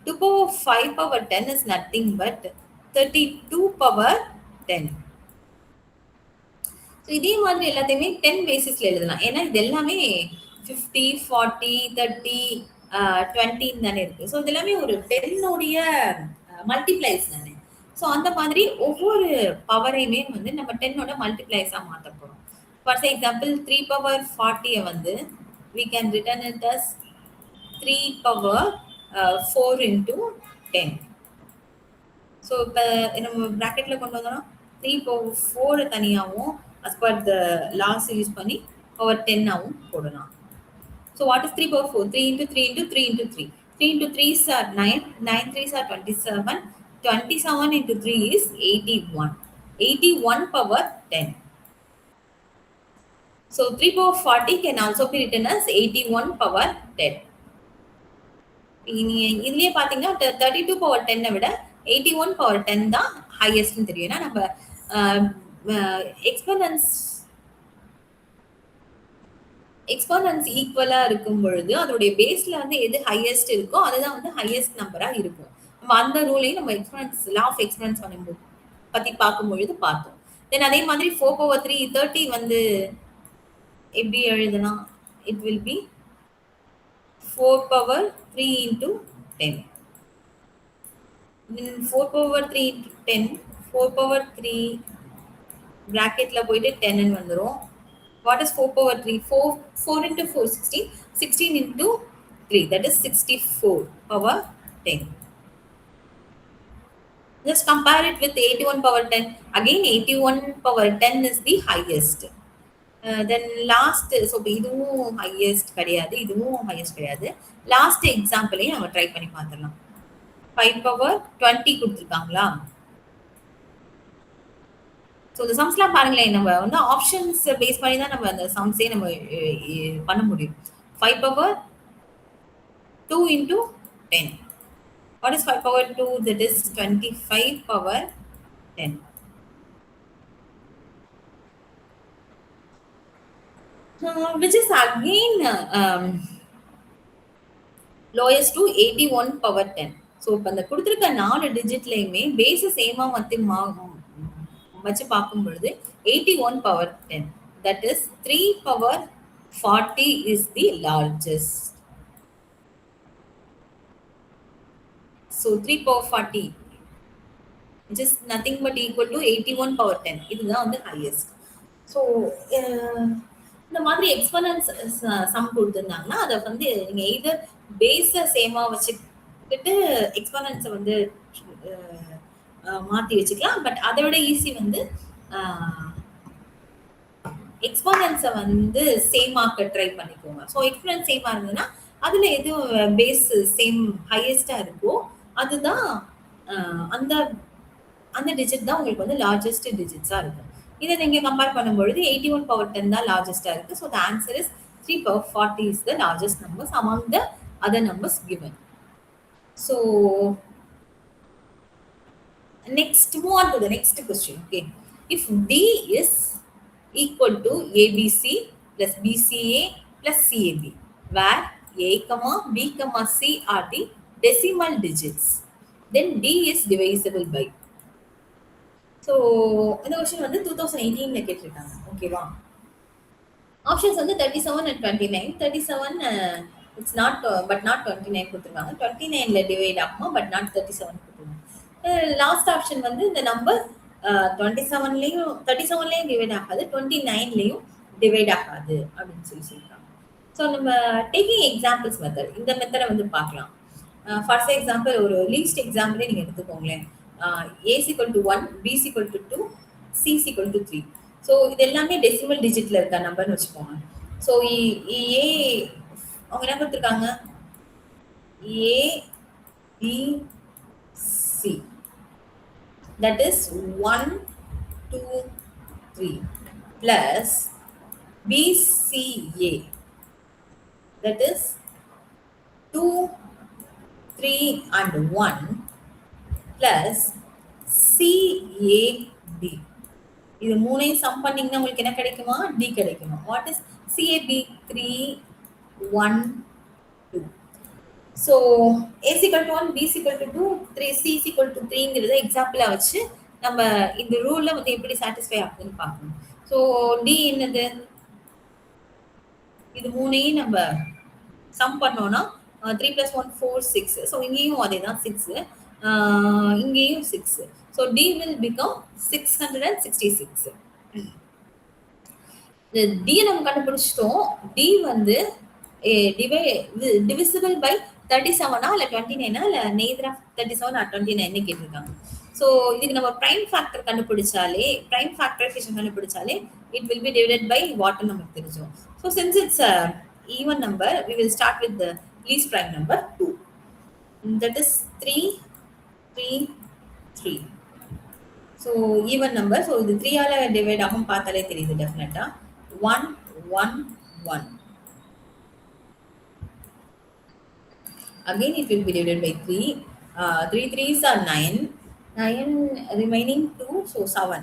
2 power 5 power 10 is nothing but 32 power 10. So இதே மாதிரி எல்லாத்தையுமே 10 பேசிஸ்ல எழுதலாம். ஏன்னா இது எல்லாமே 50, 40, 30, 20 தானே இருக்கு. ஸோ இது எல்லாமே ஒரு 10 மல்டிப்ளைஸ் தானே. ஸோ அந்த மாதிரி ஒவ்வொரு பவரையுமே வந்து நம்ம 10 மல்டிப்ளைஸா மாற்ற போறோம். ஃபார் எக்ஸாம்பிள் 3 power 40 வந்து we can return it as 3 power 4 into 10. So இப்போ நம்ம ப்ராக்கெட்ல கொண்டு வந்தோம்னா 3 power 4 தனியாகவும் as per the laws use பண்ணி power 10 ஆகவும் போடலாம். So what is 3 power 4? 3 into 3 into 3 into 3. 3 into 3s are 9, 9 3s are 27, 27 into 3 is 81. 81 power 10. So 3 power 40 can also be written as 81 power 10. இதுலயே பாத்தீங்கன்னா 32 power 10 விட 81 power 10 தான் ஹையஸ்ட்னு தெரியும். ஏன்னா நம்ம எக்ஸ்போனன்ஸ் ஈக்குவலா இருக்கும் பொழுது அதோடைய பேஸ்ல வந்து எது ஹையஸ்ட் இருக்கோ அதுதான் வந்து ஹையஸ்ட் நம்பரா இருக்கும். நம்ம அந்த ரூலையும் நம்ம எக்ஸ்போனன்ஸ் லா ஆஃப் எக்ஸ்போனன்ஸ் பண்ணும்போது பத்தி பார்க்கும் பொழுது பார்த்தோம். தென் அதே மாதிரி 4 power 3 30 வந்து எப்படி எழுதலாம்? It will be 4 power 3 into 10. Then 4 power 3 into 10, 4 power 3 bracketல போயிட்டு 10 ன்னு வந்துரும். What is 4 power 3? 4 into 4 16, 16 into 3 that is 64 power 10. Just compare it with 81 power 10. Again 81 power 10 is the highest. Then last, so இதுவும் highest கிடையாது, இதுவும் highest கிடையாது. Last example நம்ம try பண்ணி பார்த்துடலாம். 5 power 20 கொடுத்துருக்காங்களா? ஸோ இந்த சம்ஸ்லாம் பாருங்களேன், நம்ம வந்து ஆப்ஷன்ஸ் பேஸ் பண்ணி தான் நம்ம அந்த சம்ஸே நம்ம பண்ண முடியும். 5 power 2 into 10. What is 5 power 2? That is 25 power 10. which is again lowest to 81 power 10. So இப்போ அந்த கொடுத்துருக்க 4 டிஜிட்லையுமே பேஸ் சேமா வச்சு பார்க்கும் பொழுது 81 power 10, that is 3 power 40 is the largest. So 3 power 40 which is nothing but equal to 81 power 10. இதுதான் வந்து highest. So இந்த மாதிரி எக்ஸ்பனன்ஸ் சம் கொடுத்துருந்தாங்கன்னா அதை வந்து நீங்க எய்தர் பேஸை சேமா வச்சுக்கிட்டு எக்ஸ்பனன்ஸை வந்து மாத்தி வச்சுக்கலாம். பட் அதை விட ஈஸி வந்து எக்ஸ்பனன்ஸை வந்து சேம் ஆக்க ட்ரை பண்ணிக்கோங்க. ஸோ எக்ஸ்பனன்ஸ் சேமா இருந்ததுன்னா அதுல எது பேஸ் சேம் ஹையஸ்டா இருக்கோ அதுதான் அந்த அந்த டிஜிட் தான் உங்களுக்கு வந்து லார்ஜஸ்ட் டிஜிட்ஸா இருக்கும். இதை நீங்க கம்பேர் பண்ணும்பொழுது 81 பவர் 10 தான் லார்ஜஸ்டா இருக்கு. So the answer is 3 power 40 is the largest numbers among the other numbers given. So next, move on to the next question. Okay, if D is equal to ABC plus BCA plus CAB, where A, B, C are the decimal digits, then D is divisible by. So இந்த question வந்து 2018 கேட்டிருக்காங்க. ஓகேவா? Options வந்து 37 and 29. 37 it's not but not 29 கொடுத்துருக்காங்க. 29ல divide ஆகுமா but not 37 கொடுத்துருக்காங்க. Last option வந்து இந்த நம்பர் 37லயும் டிவைட் ஆகாது, 29லயும் டிவைட் ஆகாது அப்படின்னு சொல்லியிருக்காங்க. ஸோ நம்ம டேக்கிங் எக்ஸாம்பிள்ஸ் மெத்தட், இந்த மெத்தடை வந்து பார்க்கலாம். ஃபர்ஸ்ட் எக்ஸாம்பிள் ஒரு லீஸ்ட் எக்ஸாம்பிளே நீங்க எடுத்துக்கோங்களேன். A is equal to 1, B is equal to 2, C is equal to 3. So இது எல்லாமே டெசிமல் டிஜிட்ல இருக்க நம்பர்னு வச்சுக்கோங்க. ஸோ ஏ அவங்க என்ன கொடுத்துருக்காங்க? A, B, C, that is 1, 2, 3 plus BCA, that is 2, 3 and 1 plus CAB. இது மூணையும் சம் பண்ணீங்கன்னா உங்களுக்கு என்ன கிடைக்குமா? D கிடைக்குமா? What is CAB? 3, 1, 2. So A is equal to 1, B is equal to 2, 3, C is equal to 3ங்கிறத எக்ஸாம்பிளா வச்சு நம்ம இந்த ரூல்ல வந்து எப்படி சாட்டிஸ்ஃபை ஆகுதுன்னு பார்க்கணும். ஸோ D என்னது? இது மூணையும் நம்ம சம் பண்ணோம்னா 3 plus 1, 4, 6. ஸோ இங்கேயும் அதே தான் 6, இங்கேயும் 6. So D will become 666. D நம்ம கண்டுபிடிச்சிட்டோம். D வந்து divisible by 37 இல்ல 29 இல்ல neither of 37 or 29 கேட்டிருக்காங்க. ஸோ இதுக்கு நம்ம பிரைம் ஃபேக்டர் கண்டுபிடிச்சாலே, பிரைம் ஃபேக்டரைசேஷன் கண்டுபிடிச்சாலே it will be divided by what நமக்கு தெரியும். So since it's a even number, we will start with the least prime number 2. That is 3, 3, 3. So even number. So இது 3 ஆல divide ஆகும் பார்த்தாலே தெரியுது டெஃபினட்டா. 1, 1, 1. Again it will be divided by 3. 3 3s are 9. 9 remaining 2, so 7.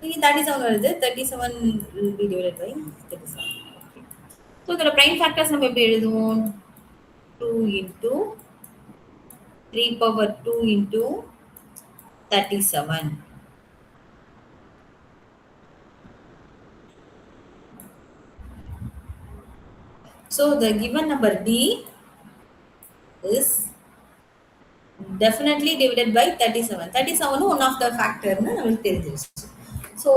37 வருது. 37 will be divided by 37. So இதோட prime factors நம்ம எப்படி எழுதுவோம்? 2 into 3 power 2 into 37. So the given number D is definitely divided by 37. 37 one of the factor னு நமக்கு தெரிஞ்சிருச்சு. So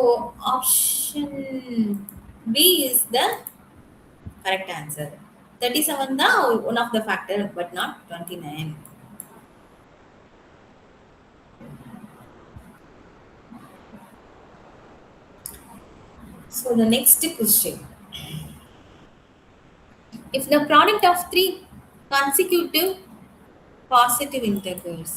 option B is the correct answer. 37 தான் one of the factor but not 29. So the next question. If the product of 3 consecutive positive integers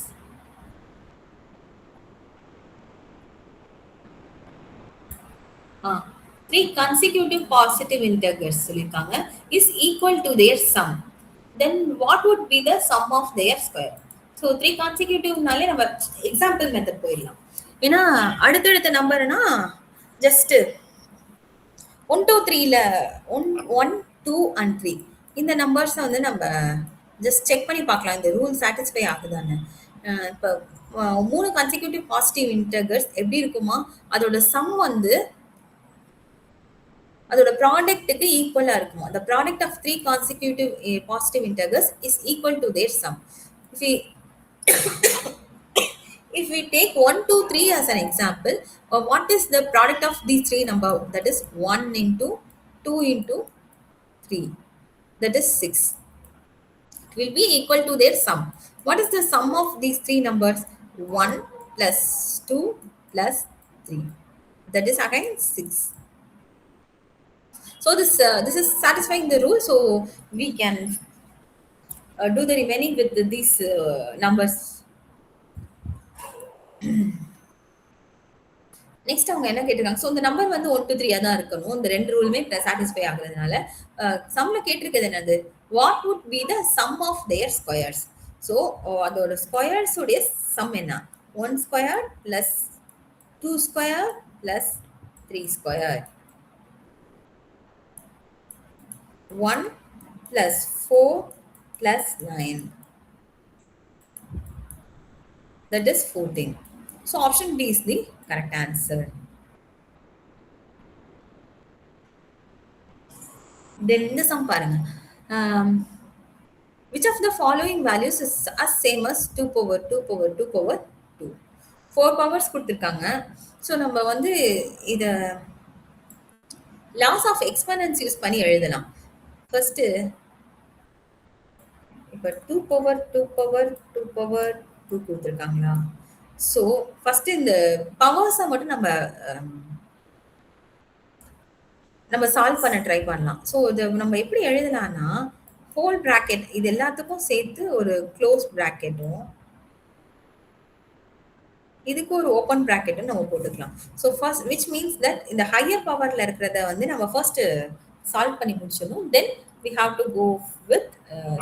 three consecutive positive integers சொல்லிருக்காங்க is equal to their sum, then what would be the sum of their square? So 3 consecutive-னாலே நம்ம example method போயிடலாம். ஏன்னா அடுத்தடுத்த நம்பர்னா just 1 2 3ல 1 2 and 3 இந்த நம்பர்ஸ வந்து நம்ம just check பண்ணி பார்க்கலாம். இந்த ரூல் சாட்டிஸ்ஃபை ஆகுதான்னு. இப்ப 3 கன்சிக்யூட்டிவ் பாசிட்டிவ் இன்டகர்ஸ் எப்படி இருக்குமா? அதோட சம் வந்து அதோட ப்ராடக்ட்டுக்கு ஈக்குவலா இருக்குமா? The product of 3 consecutive positive integers is equal to their sum. If we if we take 1 2 3 as an example, what is the product of these three number? That is 1 into 2 into 3, that is 6. It will be equal to their sum. What is the sum of these three numbers? 1 plus 2 plus 3, that is again 6. So this is satisfying the rule, so we can do the remaining with these numbers. Next அவங்க என்ன கேட்டிருக்காங்க, so இந்த number வந்து 1 2 3 தான் இருக்கணும். இந்த ரெண்டு ரூலுமே satisfy ஆகுறதுனால சம்ல கேட்டிருக்கிறது என்னது, what would be the sum of their squares. So அதோட ஸ்கொயர்ஸ் உடைய சம் என்ன, 1 square plus 2 square plus 3 square, 1 plus 4 plus 9, that is 14. So option B is the correct answer. Then இந்த sum பாருங்க, which of the following values is as same as 2 power 2 power 2 power 2. 4 powers கொடுத்திருக்காங்க. So நம்ம வந்து இத loss of exponents use பண்ணி எழுதலாம். First இப்போ 2 power 2 power 2 power 2 கொடுத்துருக்காங்களா. ஸோ ஃபர்ஸ்ட் இந்த பவர்ஸை மட்டும் நம்ம சால்வ் பண்ண ட்ரை பண்ணலாம். ஸோ இது நம்ம எப்படி எழுதலாம்னா, ஹோல் பிராக்கெட் இது எல்லாத்துக்கும் சேர்த்து ஒரு க்ளோஸ் பிராக்கெட்டும் இதுக்கு ஒரு ஓப்பன் பிராக்கெட்டும் நம்ம போட்டுக்கலாம். So first which means that இந்த ஹையர் பவர்ல இருக்கிறத வந்து நம்ம ஃபர்ஸ்ட் சால்வ் பண்ணி முடிச்சிடணும். தென் we have to go with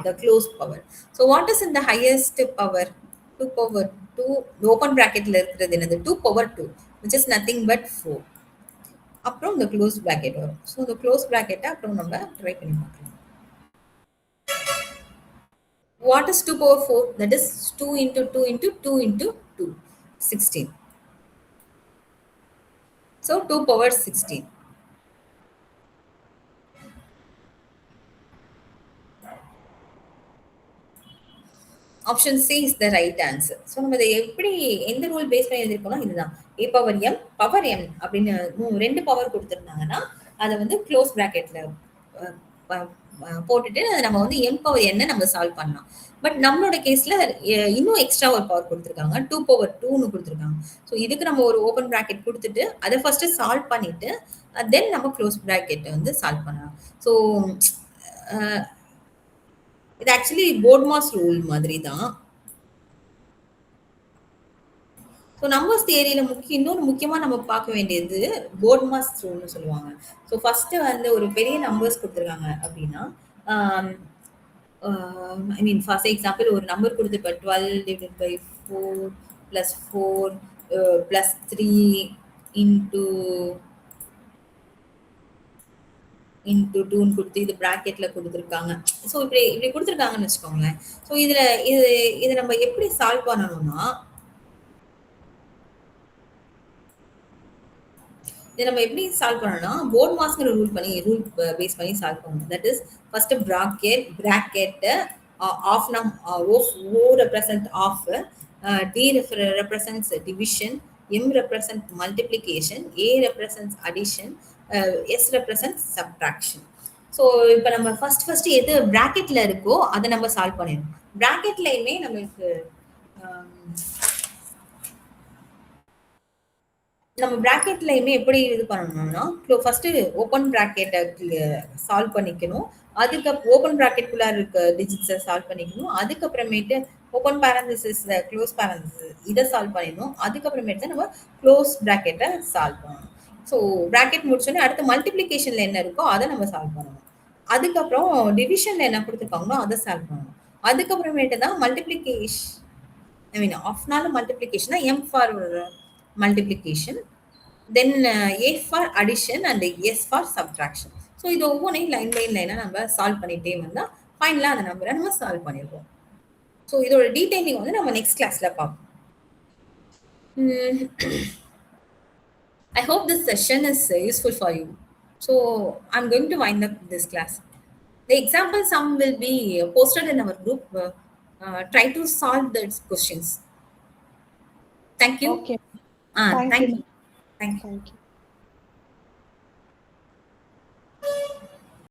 the closed power. So what is in the highest power? 2 power 2, open bracketல இருக்கிறது என்னது, 2 power 2, which is nothing but 4. அப்புறம் இந்த closed bracket வரும். ஸோ இந்த closed bracket அப்புறம் நம்ம ட்ரை பண்ணி பார்க்கலாம். What is 2 power 4? That is 2 into 2 into 2 into 2, 16. So 2 power 16. Option C is the right answer. So நம்ம இதை எப்படி எந்த ரூல் பேஸ் பண்ணி எழுதிருக்கோம்னா இதுதான், a power M power M அப்படின்னு 2 பவர் கொடுத்துருந்தாங்கன்னா அதை வந்து க்ளோஸ் ப்ராக்கெட்ல போட்டுட்டு நம்ம வந்து எம் பவர் என்ன நம்ம சால்வ் பண்ணலாம். பட் நம்மளோட கேஸ்ல இன்னும் எக்ஸ்ட்ரா ஒரு பவர் கொடுத்துருக்காங்க, 2 பவர் 2ன்னு கொடுத்துருக்காங்க. ஸோ இதுக்கு நம்ம ஒரு ஓப்பன் ப்ராக்கெட் கொடுத்துட்டு அதை ஃபர்ஸ்ட் சால்வ் பண்ணிட்டு தென் நம்ம க்ளோஸ் ப்ராக்கெட்டை வந்து சால்வ் பண்ணலாம். ஸோ இது ஆக்சுவலி போர்ட்மாஸ் ரூல் மாதிரி தான். ஸோ நம்பர்ஸ் தியரியில இன்னொரு முக்கியமா நம்ம பார்க்க வேண்டியது போர்ட்மாஸ் ரூல்னு சொல்லுவாங்க. ஸோ ஃபர்ஸ்ட் வந்து ஒரு பெரிய நம்பர்ஸ் கொடுத்துருக்காங்க அப்படின்னா, ஐ மீன் ஃபார் எக்ஸாம்பிள் ஒரு நம்பர் கொடுத்து இப்போ 12 divided by 4 plus 4 plus 3 into 2ன்னு கொடுத்து இது பிராக்கெட்ல கொடுத்துருக்காங்க. ஸோ இப்படி கொடுத்துருக்காங்கன்னு வச்சுக்கோங்களேன். ஸோ இது நம்ம எப்படி சால்வ் பண்ணணும்னா, இதை நம்ம எப்படி சால்வ் பண்ணணும்னா போர்ட்மாஸ்ங்கிற ரூல் பேஸ் பண்ணி சால்வ் பண்ணணும். That is first bracket of O represent of, D represents division, M represent multiplication, A represents addition, S represent subtraction. So இப்போ நம்ம ஃபர்ஸ்ட் எது பிராக்கெட்ல இருக்கோ அதை நம்ம சால்வ் பண்ணிடணும். பிராக்கெட்லயுமே நம்மளுக்கு நம்ம பிராக்கெட்லயுமே எப்படி இது பண்ணணும்னா, ஃபர்ஸ்ட் ஓப்பன் பிராக்கெட்டை சால்வ் பண்ணிக்கணும். அதுக்கு ஓப்பன் பிராக்கெட்குள்ள இருக்க டிஜிட்ஸை சால்வ் பண்ணிக்கணும். அதுக்கப்புறமேட்டு ஓப்பன் பேரந்திசிஸ் க்ளோஸ் பேரந்திசிஸ் இதை சால்வ் பண்ணிடணும். அதுக்கப்புறமேட்டு தான் நம்ம க்ளோஸ் பிராக்கெட்டை சால்வ் பண்ணணும். ஸோ பிராக்கெட் முடிச்சோடனே அடுத்து மல்டிப்ளிகேஷன்ல என்ன இருக்கோ அதை நம்ம சால்வ் பண்ணணும். அதுக்கப்புறம் டிவிஷன்ல என்ன கொடுத்துருக்காங்களோ அதை சால்வ் பண்ணணும். அதுக்கப்புறமேட்டு தான் மல்டிப்ளிகேஷன், ஐ மீன் ஆஃப்னால multiplication, M for multiplication, then A for addition and S for subtraction. So இது ஒவ்வொன்றையும் லைன் பை லைனாக நம்ம சால்வ் பண்ணிகிட்டே வந்தால் ஃபைனலாக அந்த நம்பரை நம்ம சால்வ் பண்ணிடுவோம். ஸோ இதோட டீட்டெயிலிங் வந்து நம்ம நெக்ஸ்ட் கிளாஸில் பார்ப்போம். I hope this session is useful for you. So I'm going to wind up this class. The example sum will be posted in our group. Try to solve those questions. Thank you. Okay. Thank Thank you. you. Thank you. Thank you.